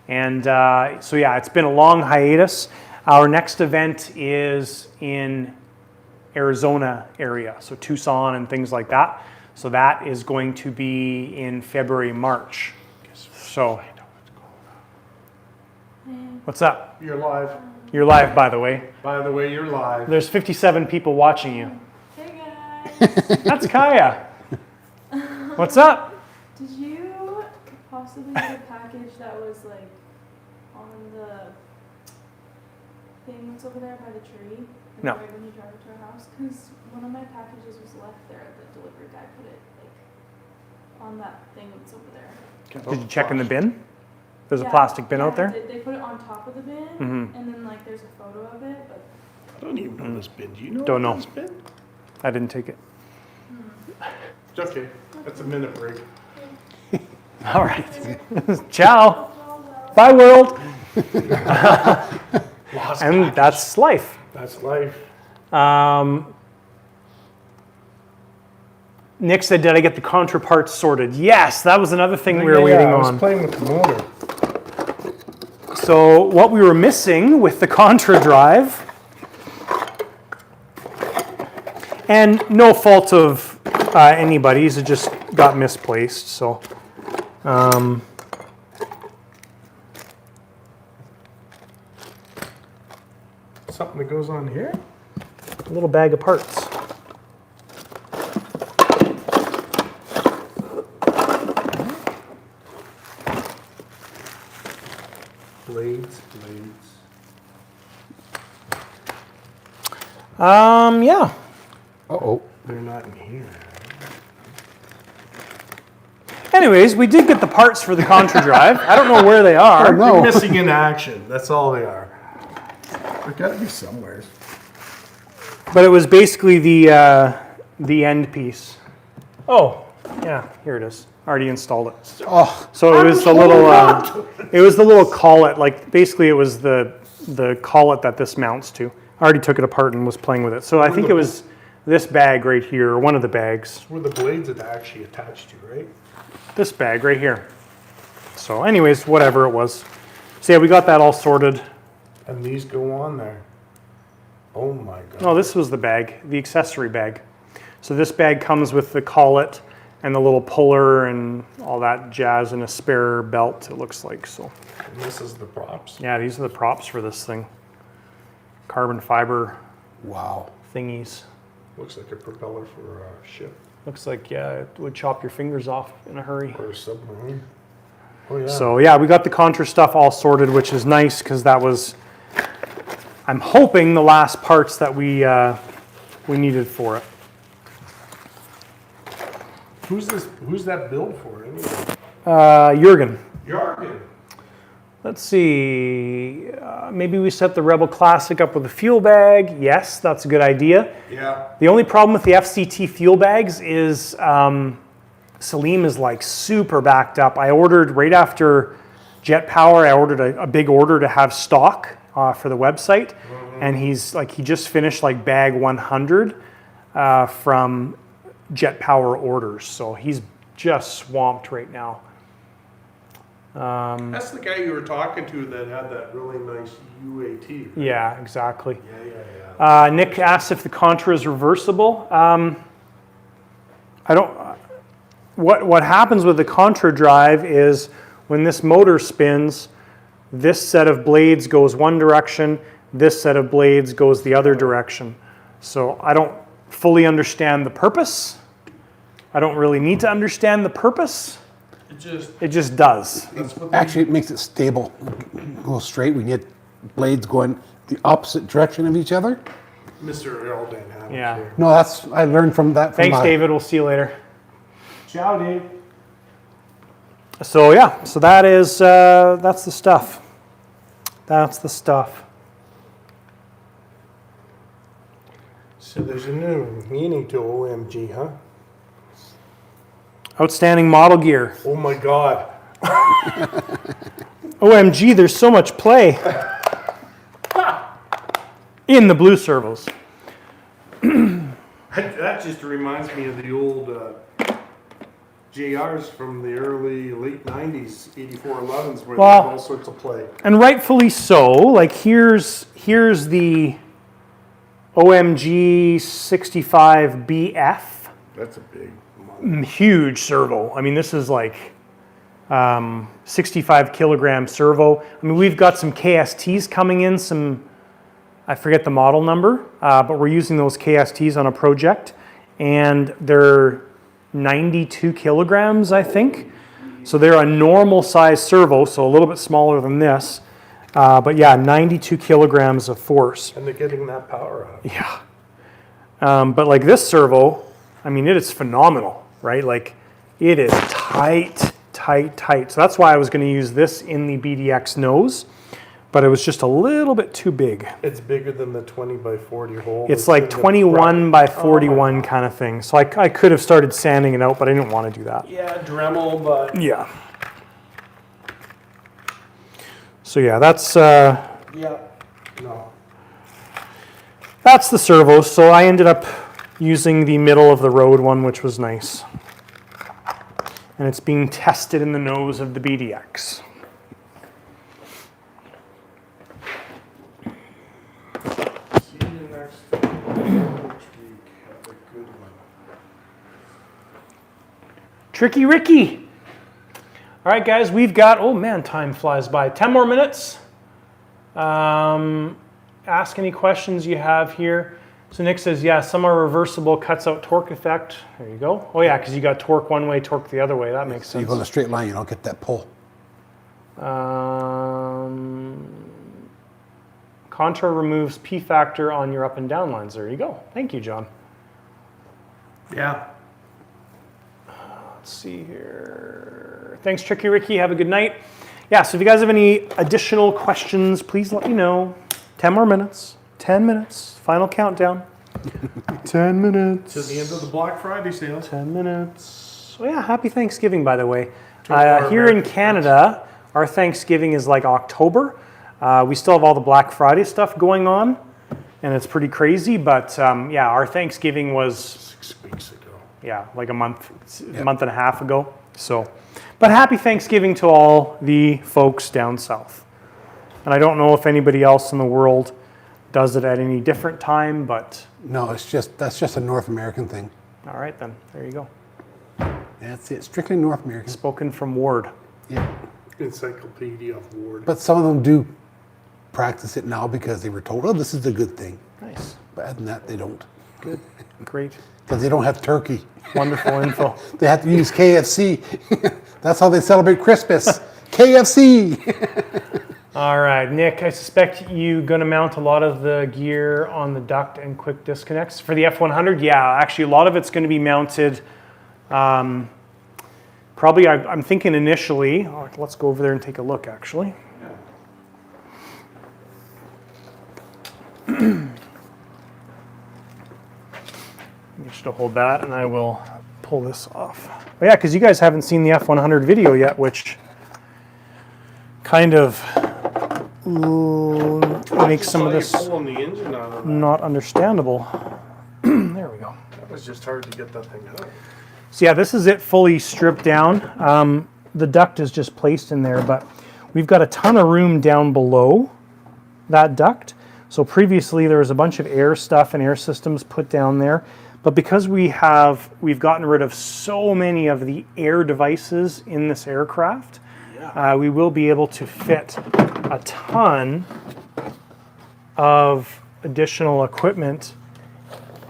And so yeah, it's been a long hiatus. Our next event is in Arizona area, so Tucson and things like that. So that is going to be in February, March. So, what's up? You're live. You're live, by the way. By the way, you're live. There's 57 people watching you. Hey guys! That's Kaya. What's up? Did you possibly get a package that was like on the thing that's over there by the tree? Like No. Right when you drive it to our house? Because one of my packages was left there. The delivery guy put it like on that thing that's over there. Did you check in the bin? There's a Yeah, plastic bin yeah, out there? They put it on top of the bin, Mhm. and then like there's a photo of it, but I don't even know this bin. Do you know Don't know. this bin? I didn't take it. It's okay. That's a minute break. All right. Ciao. Bye, world. Lost And package. that's life. That's life. Nick said, did I get the Contra parts sorted? Yes, that was another thing we were waiting I was on. playing with the motor. So what we were missing with the Contra drive, and no fault of anybody's, it just got misplaced. So Something that goes on here? a little bag of parts. Blades. Yeah. Uh-oh. They're not in here. Anyways, we did get the parts for the Contra drive. I don't know where they are. Oh, no. They're missing in action. That's all they are. They've got to be somewhere. But it was basically the end piece. Oh, yeah, here it is. Already installed it. Oh, So it was the little collet, like basically it was the collet that this mounts to. I already took it apart and was playing with it. So I think it was this bag right here, or one of the bags. Where the blades are actually attached to, right? This bag right here. So anyways, whatever it was. So yeah, we got that all sorted. And these go on there. Oh my god. No, this was the bag, the accessory bag. So this bag comes with the collet and the little puller and all that jazz and a spare belt, it looks like. So And this is the props. yeah, these are the props for this thing. Carbon fiber wow. thingies. Looks like a propeller for a ship Looks like, yeah, it would chop your fingers off in a hurry. or a submarine. Oh yeah. So yeah, we got the Contra stuff all sorted, which is nice because that was, I'm hoping, the last parts that we needed for it. Who's that build for anyway? Jürgen. Jorgen. So Lost package. Lost package. anyways, whatever it was. Let's see. Maybe we set the Rebel Classic up with a fuel bag. Yes, that's a good idea. Yeah. The only problem with the FCT fuel bags is Salim is like super backed up. I ordered right after Jet Power, I ordered a big order to have stock for the website. And he's like, he just finished like bag 100 from Jet Power orders. So he's just swamped right now. That's the guy you were talking to that had that really nice UAT. Right? Yeah, exactly. Yeah. Nick asked if the Contra is reversible. I don't. What happens with the Contra drive is when this motor spins, this set of blades goes one direction, this set of blades goes the other direction. So I don't fully understand the purpose. I don't really need to understand the purpose. It just does. Actually, it makes it stable. Go straight. We get blades going the opposite direction of each other. Mr. aerodynamics. Yeah. Here. No, that's I learned from that. Thanks, David. We'll see you later. Ciao, Dave. So yeah, so that is that's the stuff. That's the stuff. So there's a new meaning to OMG, huh? Outstanding model gear. Oh my God. OMG, there's so much play in the blue servos. That just reminds me of the old JRs from the late 90s, 8411s, where Well, there's all sorts of play. And rightfully so. Like here's the OMG 65BF. That's a big one. Huge servo. I mean, this is like 65 kilogram servo. I mean, we've got some KSTs coming in, I forget the model number, but we're using those KSTs on a project, and they're 92 kilograms, I think. So they're a normal size servo, so a little bit smaller than this. But yeah, 92 kilograms of force. And they're getting that power out. Yeah. But like this servo, I mean, it is phenomenal, right? Like it is tight. So that's why I was going to use this in the BDX nose, but it was just a little bit too big. It's bigger than the 20 by 40 hole. It's like 21 by 41 kind of thing. So I could have started sanding it out, but I didn't want to do that. Yeah, Dremel, but Yeah. So yeah, that's yeah, no. that's the servos. So I ended up using the middle of the road one, which was nice. And it's being tested in the nose of the BDX. See you next week. Have a good one. Tricky Ricky. All right, guys, we've got, oh man, time flies by. 10 more minutes. Ask any questions you have here. So Nick says, yeah, some are reversible, cuts out torque effect. There you go. Oh yeah, because you got torque one way, torque the other way. That makes So you sense. go in a straight line, you don't get that pull. Contra removes P factor on your up and down lines. There you go. Thank you, John. Yeah. Let's see here. Thanks, Tricky Ricky. Have a good night. Yeah, so if you guys have any additional questions, please let me know. 10 more minutes. 10 minutes. Final countdown. 10 minutes. To the end of the Black Friday sale. 10 minutes. Oh yeah, happy Thanksgiving, by the way. our Here in American Canada, our Thanksgiving is like October. We still have all the Black Friday stuff going on, and it's pretty crazy. But yeah, our Thanksgiving was 6 weeks ago. yeah, like a month and a half ago. So, but happy Thanksgiving to all the folks down south. And I don't know if anybody else in the world does it at any different time, but No, that's just a North American thing. all right then, there you go. That's it. Strictly North American. Spoken from Ward. Yeah. Encyclopedia of Ward. But some of them do practice it now because they were told, oh, this is a good thing. Nice, But other than that, they don't. good, great, Because they don't have turkey. wonderful info. They have to use KFC. That's how they celebrate Christmas. KFC. All right, Nick, I suspect you're going to mount a lot of the gear on the duct and quick disconnects. For the F100, yeah, actually a lot of it's going to be mounted, probably I'm thinking initially, let's go over there and take a look actually. Just to hold that, and I will pull this off. But yeah, because you guys haven't seen the F100 video yet, which kind of makes some of this pulling the engine out of that. not understandable. There we go. That was just hard to get that thing out. So yeah, this is it fully stripped down. The duct is just placed in there, but we've got a ton of room down below that duct. So previously there was a bunch of air stuff and air systems put down there. But because we've gotten rid of so many of the air devices in this aircraft, we will be able to fit a ton of additional equipment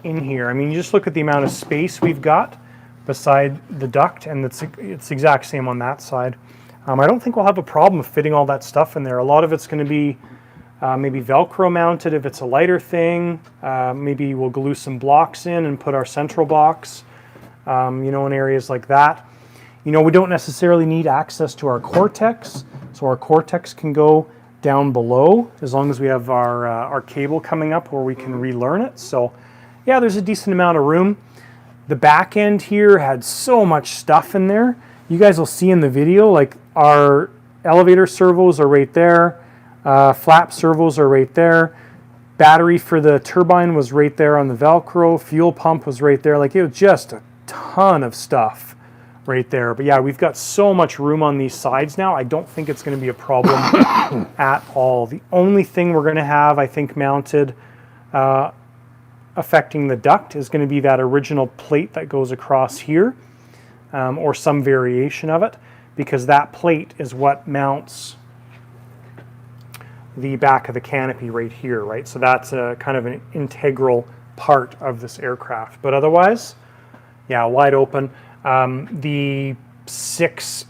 in here. I mean, you just look at the amount of space we've got beside the duct, and it's the exact same on that side. I don't think we'll have a problem fitting all that stuff in there. A lot of it's going to be maybe Velcro mounted if it's a lighter thing. Maybe we'll glue some blocks in and put our central box, in areas like that. We don't necessarily need access to our Cortex, so our Cortex can go down below as long as we have our cable coming up where we can relearn it. So yeah, there's a decent amount of room. The back end here had so much stuff in there. You guys will see in the video, like our elevator servos are right there. Flap servos are right there. Battery for the turbine was right there on the Velcro. Fuel pump was right there. Like, it was just a ton of stuff right there. But yeah, we've got so much room on these sides now. I don't think it's going to be a problem at all. The only thing we're going to have, I think, mounted affecting the duct is going to be that original plate that goes across here, or some variation of it, because that plate is what mounts the back of the canopy right here, right? So that's a kind of an integral part of this aircraft. But otherwise, yeah, wide open. The 6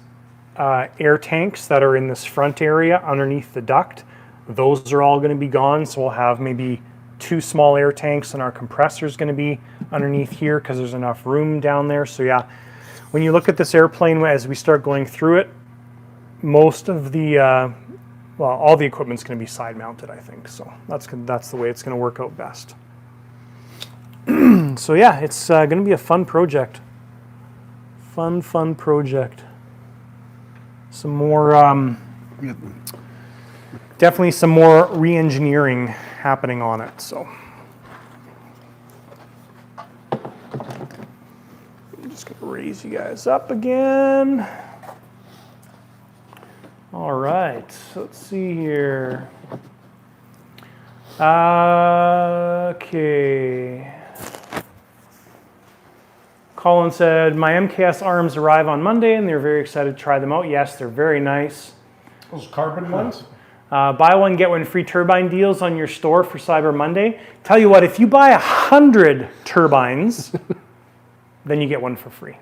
air tanks that are in this front area underneath the duct, those are all going to be gone. So we'll have maybe 2 small air tanks, and our compressor is going to be underneath here because there's enough room down there. So yeah, when you look at this airplane as we start going through it, most of the all the equipment's going to be side mounted, I think. So that's the way it's going to work out best. So yeah, it's going to be a fun project. Fun project. Some more, definitely some more re-engineering happening on it. So I'm just going to raise you guys up again. All right, so let's see here. Okay. Colin said, my MKS arms arrive on Monday and they're very excited to try them out. Yes, they're very nice. Those carbon ones? Buy one, get one free turbine deals on your store for Cyber Monday. Tell you what, if you buy 100 turbines, then you get one for free.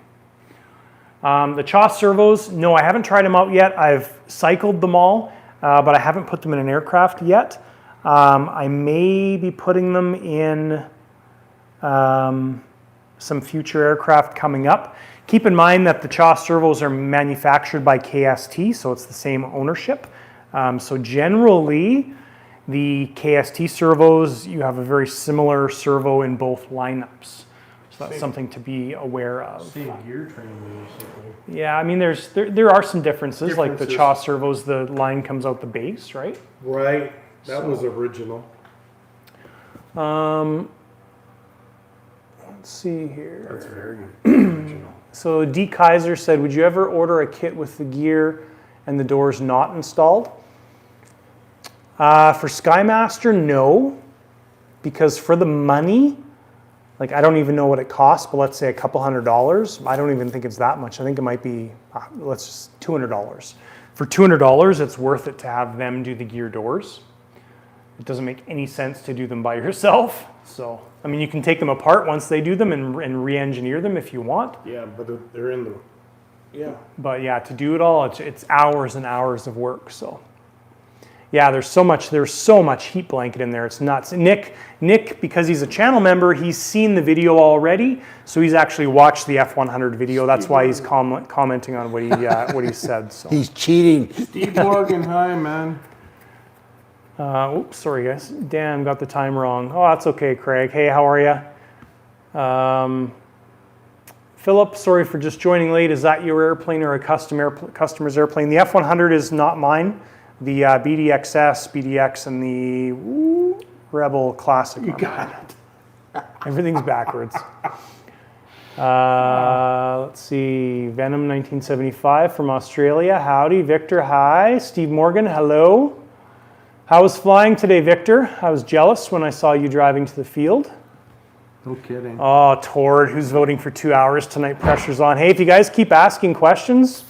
The Chaw servos, no, I haven't tried them out yet. I've cycled them all, but I haven't put them in an aircraft yet. I may be putting them in some future aircraft coming up. Keep in mind that the Chaw servos are manufactured by KST, so it's the same ownership. So generally, the KST servos, you have a very similar servo in both lineups. So that's something to be aware of. Same gear train, basically. Yeah, I mean, there are some differences. Like the Chaw servos, the line comes out the base, right? Right. That was original. Let's see here. That's very original. So D. Kaiser said, would you ever order a kit with the gear and the doors not installed? For Skymaster, no. Because for the money, like, I don't even know what it costs, but let's say a couple $100. I don't even think it's that much. I think it might be, let's just $200. For $200, it's worth it to have them do the gear doors. It doesn't make any sense to do them by yourself. So, I mean, you can take them apart once they do them and re-engineer them if you want. Yeah, but they're in the, yeah. But yeah, to do it all, it's hours and hours of work. So yeah, there's so much heat blanket in there. It's nuts. Nick, because he's a channel member, he's seen the video already. So he's actually watched the F100 video. That's why he's commenting on what he said. So He's cheating. Steve Morgan, hi, man. Oops, sorry guys. Dan got the time wrong. Oh, that's okay, Craig. Hey, how are you? Philip, sorry for just joining late. Is that your airplane or a customer's airplane? The F-100 is not mine. The BDXS, BDX, and the Rebel Classic. You got it. Everything's backwards. Let's see. Venom 1975 from Australia. Howdy, Victor. Hi. Steve Morgan. Hello. How was flying today, Victor? I was jealous when I saw you driving to the field. No kidding. Oh, Tord, who's voting for 2 hours tonight? Pressure's on. Hey, if you guys keep asking questions,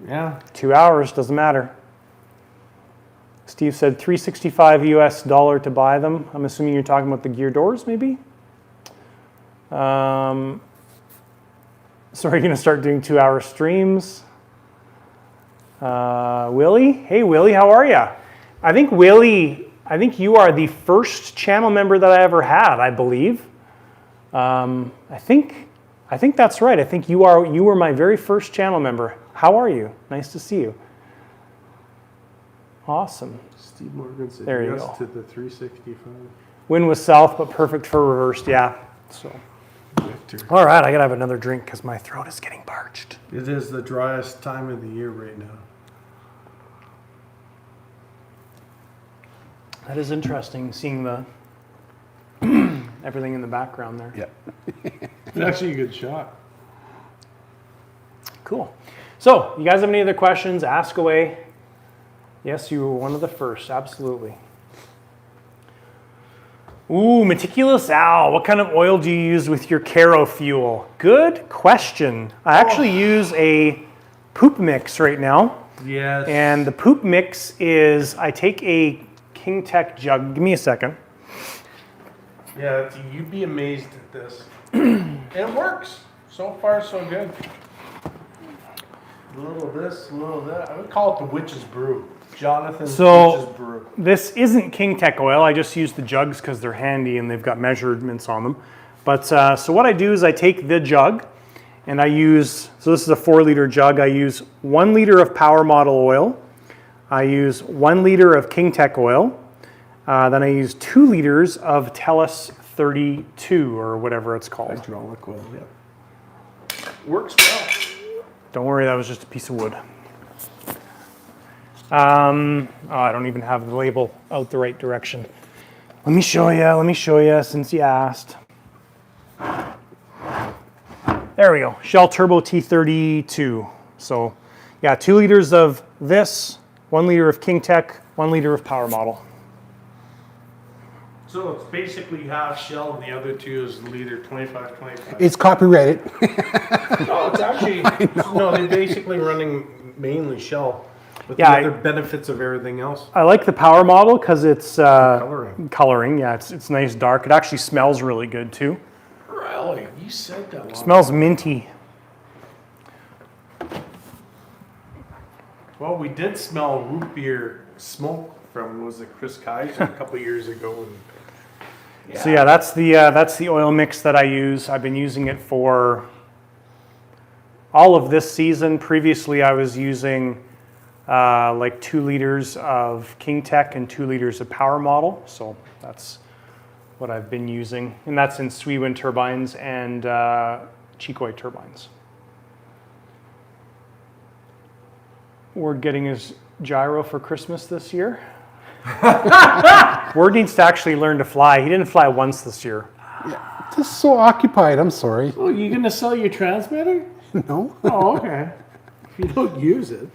Yeah. 2 hours, doesn't matter. Steve said $365 US to buy them. I'm assuming you're talking about the gear doors, maybe? So are you going to start doing 2 hour streams? Willie? Hey, Willie, how are you? I think you are the first channel member that I ever had, I believe. I think that's right. I think you were my very first channel member. How are you? Nice to see you. Awesome. Steve Morgan said There you yes go. to the 365. Wind was south, but perfect for reversed. Yeah. So. Victor. All right, I gotta have another drink because my throat is getting parched. It is the driest time of the year right now. That is interesting, seeing the everything in the background there. Yeah. It's actually a good shot. Cool. So, you guys have any other questions? Ask away. Yes, you were one of the first, absolutely. Ooh, Meticulous Al, what kind of oil do you use with your Caro fuel? Good question. I actually use a poop mix right now. Yes. And the poop mix is, I take a King Tech jug. Give me a second. Yeah, you'd be amazed at this. And it works. So far, so good. A little of this, a little of that. I would call it the Witch's Brew. Jonathan's Witch's Brew. This isn't King Tech oil. I just use the jugs because they're handy and they've got measurements on them. But so what I do is I take the jug and I use, so this is a 4-liter jug. I use 1 liter of Power Model oil. I use 1 liter of King Tech oil. Then I use 2 liters of Tellus 32 or whatever it's called. Hydraulic oil, yeah. Works well. Don't worry, that was just a piece of wood. Oh, I don't even have the label out the right direction. Let me show you since you asked. There we go, Shell Turbo T32. So yeah, 2 liters of this, 1 liter of King Tech, 1 liter of Power Model. So it's basically half Shell and the other 2 is liter 25. It's copyrighted. No, it's actually, no, they're basically running mainly Shell. With Yeah, the other benefits of everything else. I like the Power Model because it's Coloring. Yeah, it's nice dark. It actually smells really good too. Really? You said that. Smells minty. Well, we did smell root beer smoke from, was it Chris Kaiser a couple years ago? And So yeah, that's the oil mix that I use. I've been using it for all of this season. Previously, I was using like 2 liters of King Tech and 2 liters of Power Model. So that's what I've been using, and that's in Sweewind turbines and Chicoy turbines. Ward getting his gyro for Christmas this year. Ward needs to actually learn to fly. He didn't fly once this year. Yeah, just so occupied. I'm sorry. Oh, you gonna sell your transmitter? No. Oh, okay. If you don't use it.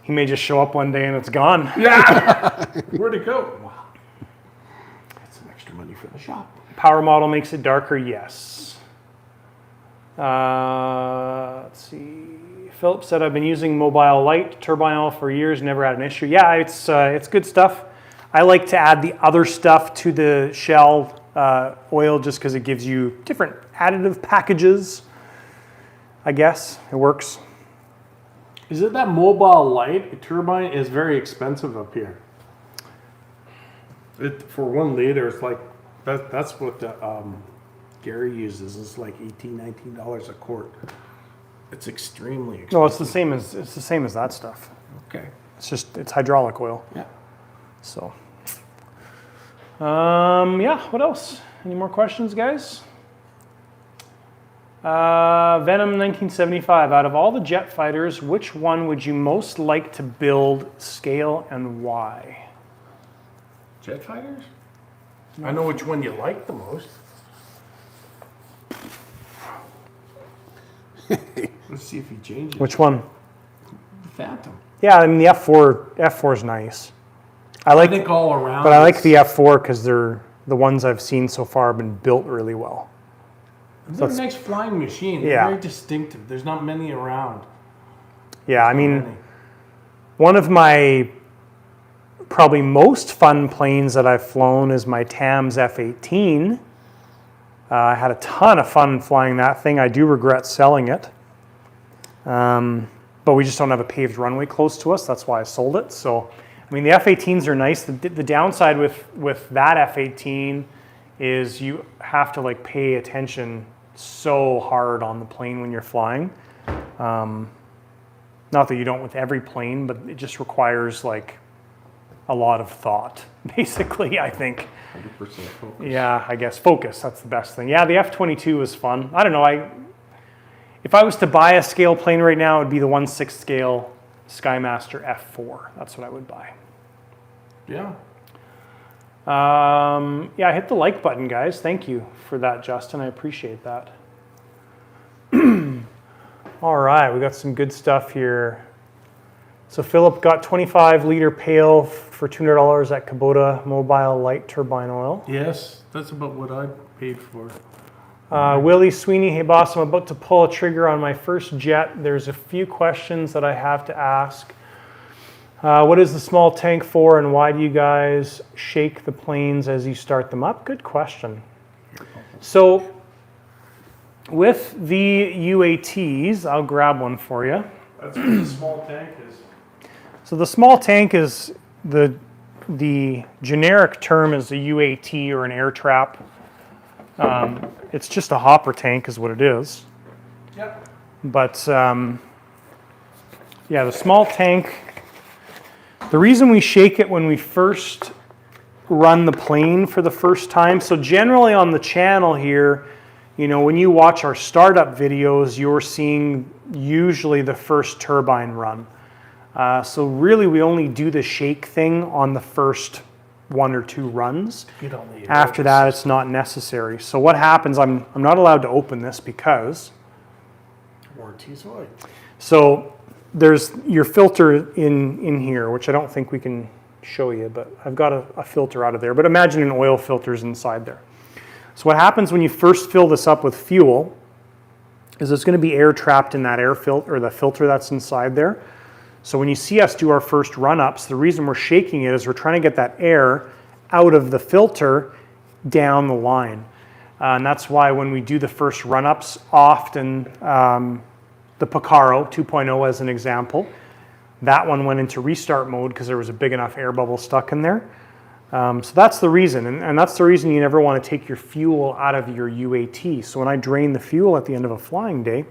He may just show up one day and it's gone. Yeah. Where'd it go? Wow. That's some extra money for the shop. Power Model makes it darker, yes. Let's see. Philip said, I've been using Mobile Light turbine oil for years, never had an issue. Yeah, it's good stuff. I like to add the other stuff to the Shell oil just because it gives you different additive packages. I guess it works. Is it that Mobile Light turbine is very expensive up here? For 1 liter, it's like that's what the Gary uses. It's like $18-19 a quart. It's extremely expensive. No, it's the same as that stuff. Okay. It's hydraulic oil. Yeah. So, yeah, what else? Any more questions, guys? Venom 1975. Out of all the jet fighters, which one would you most like to build, scale, and why? Jet fighters? I know which one you like the most. Let's see if he changes. Which one? Phantom. Yeah, I mean the F4 is nice. I think all around. But I like the F4 because they're the ones I've seen so far have been built really well. They're a nice flying machine. They're Yeah. very distinctive. There's not many around. Yeah, I mean, one of my probably most fun planes that I've flown is my Tams F-18. I had a ton of fun flying that thing. I do regret selling it. But we just don't have a paved runway close to us. That's why I sold it. So, I mean, the F-18s are nice. The downside with that F-18 is you have to like pay attention so hard on the plane when you're flying. Not that you don't with every plane, but it just requires like a lot of thought, basically, I think. 100% focus. Yeah, I guess focus, that's the best thing. Yeah, the F-22 was fun. I don't know, if I was to buy a scale plane right now, it would be the 1/6 scale Skymaster F4. That's what I would buy. Yeah. Yeah, hit the like button, guys. Thank you for that, Justin. I appreciate that. All right, we got some good stuff here. So Philip got 25-liter pail for $200 at Kubota Mobile Light Turbine Oil. Yes, that's about what I paid for. Willie Sweeney, hey boss, I'm about to pull a trigger on my first jet. There's a few questions that I have to ask. What is the small tank for, and why do you guys shake the planes as you start them up? Good question. So with the UATs, I'll grab one for you. That's what the small tank is. So the small tank is the generic term is a UAT or an air trap. It's just a hopper tank is what it is. Yep. But yeah, the small tank, the reason we shake it when we first run the plane for the first time, so generally on the channel here, you know, when you watch our startup videos, you're seeing usually the first turbine run. So really we only do the shake thing on the first 1 or 2 runs. After that, it's not necessary. So what happens, I'm not allowed to open this because, Warranty's void. so there's your filter in here, which I don't think we can show you, but I've got a filter out of there. But imagine an oil filter's inside there. So what happens when you first fill this up with fuel is there's going to be air trapped in that air filter, or the filter that's inside there. So when you see us do our first run-ups, the reason we're shaking it is we're trying to get that air out of the filter down the line. And that's why when we do the first run-ups, often the Picaro 2.0 as an example, that one went into restart mode because there was a big enough air bubble stuck in there. So that's the reason, and that's the reason you never want to take your fuel out of your UAT. So when I drain the fuel at the end of a flying day,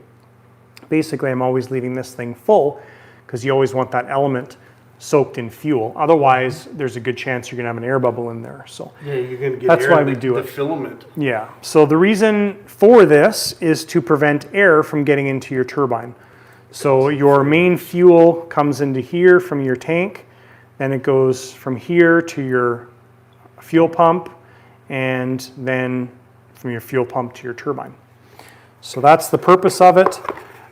basically I'm always leaving this thing full because you always want that element soaked in fuel. Otherwise, there's a good chance you're going to have an air bubble in there. So Yeah, you're going to get That's air why in we the, do the it. filament. yeah, so the reason for this is to prevent air from getting into your turbine. So your main fuel comes into here from your tank, then it goes from here to your fuel pump, and then from your fuel pump to your turbine. So that's the purpose of it.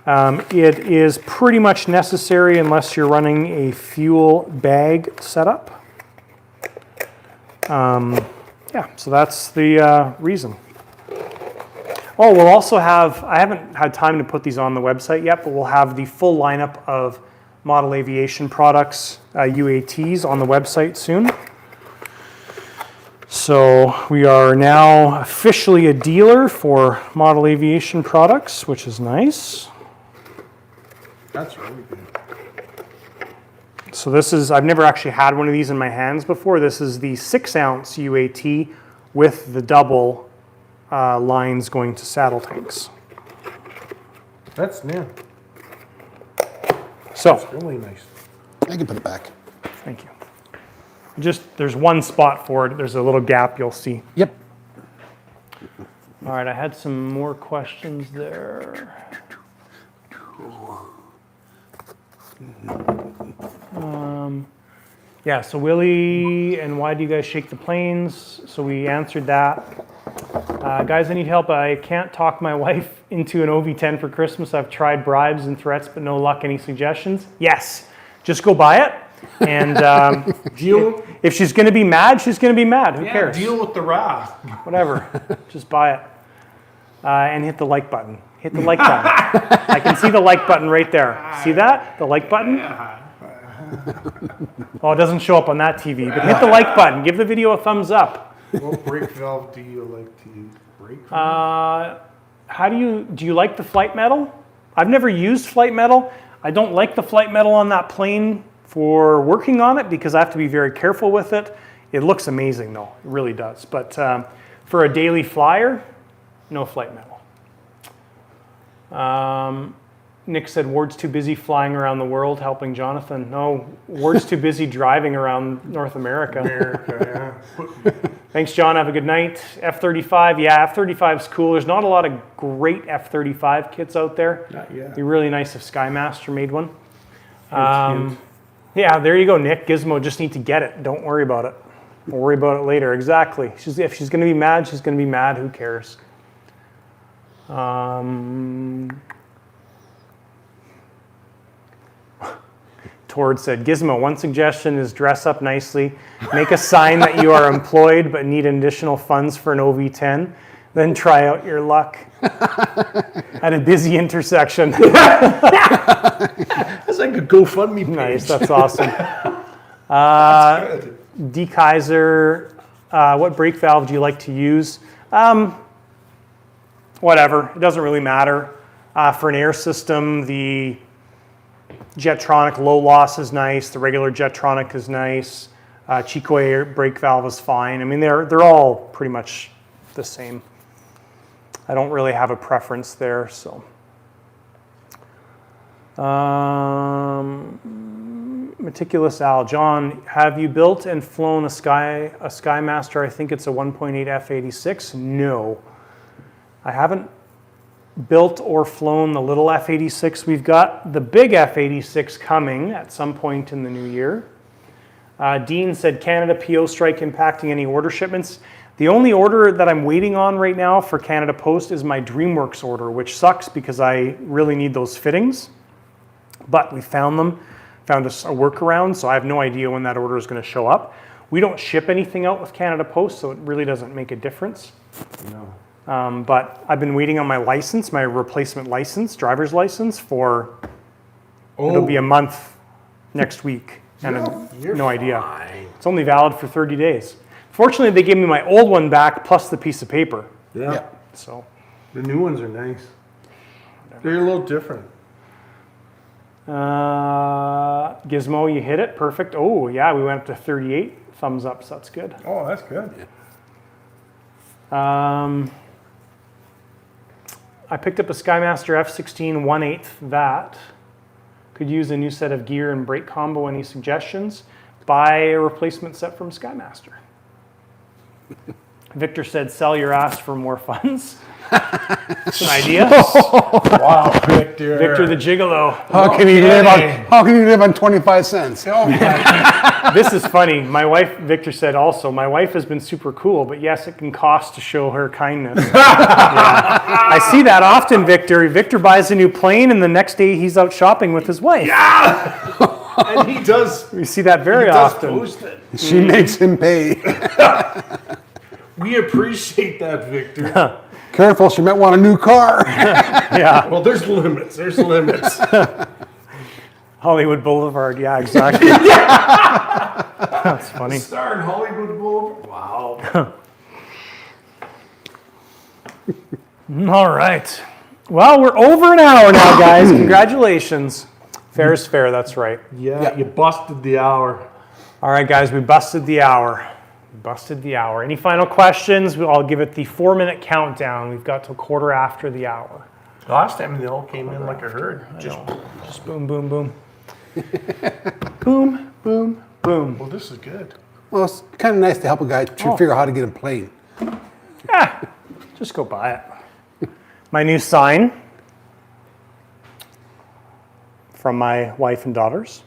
It is pretty much necessary unless you're running a fuel bag setup. Yeah, so that's the reason. Oh, we'll also have, I haven't had time to put these on the website yet, but we'll have the full lineup of Model Aviation products, UATs, on the website soon. So we are now officially a dealer for Model Aviation products, which is nice. That's really good. So this is, I've never actually had one of these in my hands before. This is the 6-ounce UAT with the double lines going to saddle tanks. That's new. So That's really nice. I can put it back. Thank you. Just, there's one spot for it. There's a little gap you'll see. Yep. All right, I had some more questions there. Yeah, so Willie, and why do you guys shake the planes? So we answered that. Guys, I need help. I can't talk my wife into an OV10 for Christmas. I've tried bribes and threats, but no luck. Any suggestions? Yes, just go buy it. And if she's going to be mad, she's going to be mad. Who cares? Deal with the wrath. Whatever, just buy it. And hit the like button. Hit the like button. I can see the like button right there. See that? The like button? Oh, it doesn't show up on that TV, but hit the like button. Give the video a thumbs up. What brake valve do you like to use? Brake valve? How do you like the flight metal? I've never used flight metal. I don't like the flight metal on that plane for working on it because I have to be very careful with it. It looks amazing though, it really does. But for a daily flyer, no flight metal. Nick said, Ward's too busy flying around the world helping Jonathan. No, Ward's too busy driving around North America. Thanks, John. Have a good night. F-35. Yeah, F-35 is cool. There's not a lot of great F-35 kits out there. Not yet. It'd be really nice if Skymaster made one. Yeah, there you go, Nick. Gizmo, just need to get it. Don't worry about it. We'll worry about it later. Exactly. If she's going to be mad, she's going to be mad. Who cares? Tord said, Gizmo, one suggestion is dress up nicely. Make a sign that you are employed but need additional funds for an OV10. Then try out your luck at a busy intersection. That's like a GoFundMe page. Nice, that's awesome. That's good. D. Kaiser, what brake valve do you like to use? Whatever, it doesn't really matter. For an air system, the Jetronic low loss is nice. The regular Jetronic is nice. Chico air brake valve is fine. I mean, they're all pretty much the same. I don't really have a preference there, so. Meticulous Al, John, have you built and flown a Skymaster? I think it's a 1.8 F-86. No, I haven't built or flown the little F-86. We've got the big F-86 coming at some point in the new year. Dean said Canada PO strike impacting any order shipments. The only order that I'm waiting on right now for Canada Post is my DreamWorks order, which sucks because I really need those fittings. But we found them, found a workaround, so I have no idea when that order is going to show up. We don't ship anything out with Canada Post, so it really doesn't make a difference. No. But I've been waiting on my license, my replacement license, driver's license, for it'll be a month next week, and no idea. It's only valid for 30 days. Fortunately, they gave me my old one back plus the piece of paper. Yeah. So The new ones are nice. They're a little different. Gizmo, you hit it, perfect. Oh yeah, we went up to 38 thumbs up, so that's good. Oh, that's good. I picked up a Skymaster F-16 1/8 that. Could use a new set of gear and brake combo. Any suggestions? Buy a replacement set from Skymaster. Victor said, sell your ass for more funds. That's an idea. Wow, Victor. Victor the Gigolo. How can you live on 25 cents? This is funny. My wife, Victor said also, my wife has been super cool, but yes, it can cost to show her kindness. Yeah. I see that often, Victor. Victor buys a new plane and the next day he's out shopping with his wife. Yeah! And he does. We see that very often. Post it. She makes him pay. We appreciate that, Victor. Careful, she might want a new car. Yeah. Well, there's limits. There's limits. Hollywood Boulevard. Yeah, exactly. That's funny. Star in Hollywood Boulevard. Wow. All right. Well, we're over an hour now, guys. Congratulations. Fair is fair, that's right. Yeah, you busted the hour. All right, guys, we busted the hour. Busted the hour. Any final questions? I'll give it the 4-minute countdown. We've got till quarter after the hour. Last time they all came in like a herd. Just boom, boom, boom. Boom, boom, boom. Well, this is good. Well, it's kind of nice to help a guy figure out how to get a plane. Just go buy it. My new sign from my wife and daughters.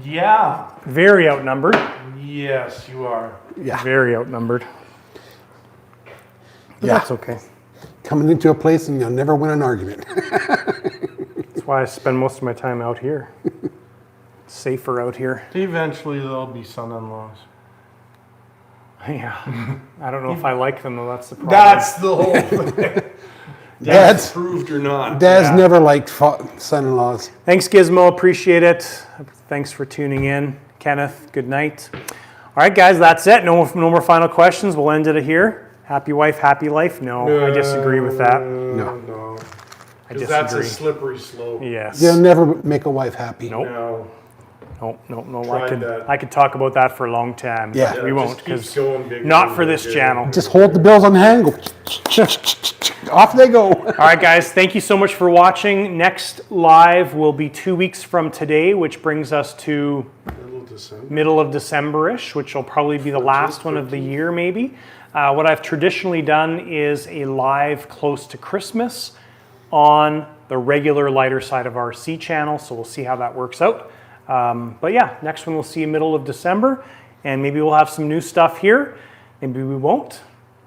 Yeah. Very outnumbered. Yes, you are. Yeah. Very outnumbered. But Yeah. that's okay. Coming into a place and you'll never win an argument. That's why I spend most of my time out here. It's safer out here. Eventually, there'll be son-in-laws. Yeah. I don't know if I like them though. That's the problem. That's the whole thing. Dad's, Proved or not. Dad's Yeah. never liked son-in-laws. Thanks, Gizmo. Appreciate it. Thanks for tuning in. Kenneth, good night. All right, guys, that's it. No more final questions. We'll end it here. Happy wife, happy life? No, I disagree with that. No. No. I 'Cause that's a disagree. slippery slope. Yes. You'll never make a wife happy. Nope. No. No. Tried that. I could talk about that for a long time. but Yeah. we Just won't keeps because going bigger not and for this bigger. channel. Just hold the bills on hand. Go. Off they go. All right, guys, thank you so much for watching. Next live will be 2 weeks from today, which brings us to Middle of December. middle of December-ish, which will probably be the last one of the year, maybe. What I've traditionally done is a live close to Christmas on the regular lighter side of our C channel, so we'll see how that works out. But yeah, next one we'll see middle of December, and maybe we'll have some new stuff here. Maybe we won't.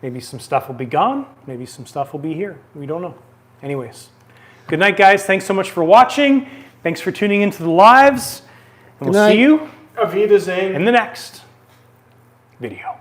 Maybe some stuff will be gone. Maybe some stuff will be here. We don't know. Anyways, good night, guys. Thanks so much for watching. Thanks for tuning into the lives, and Good we'll night. see you Auf Wiedersehen. in the next video.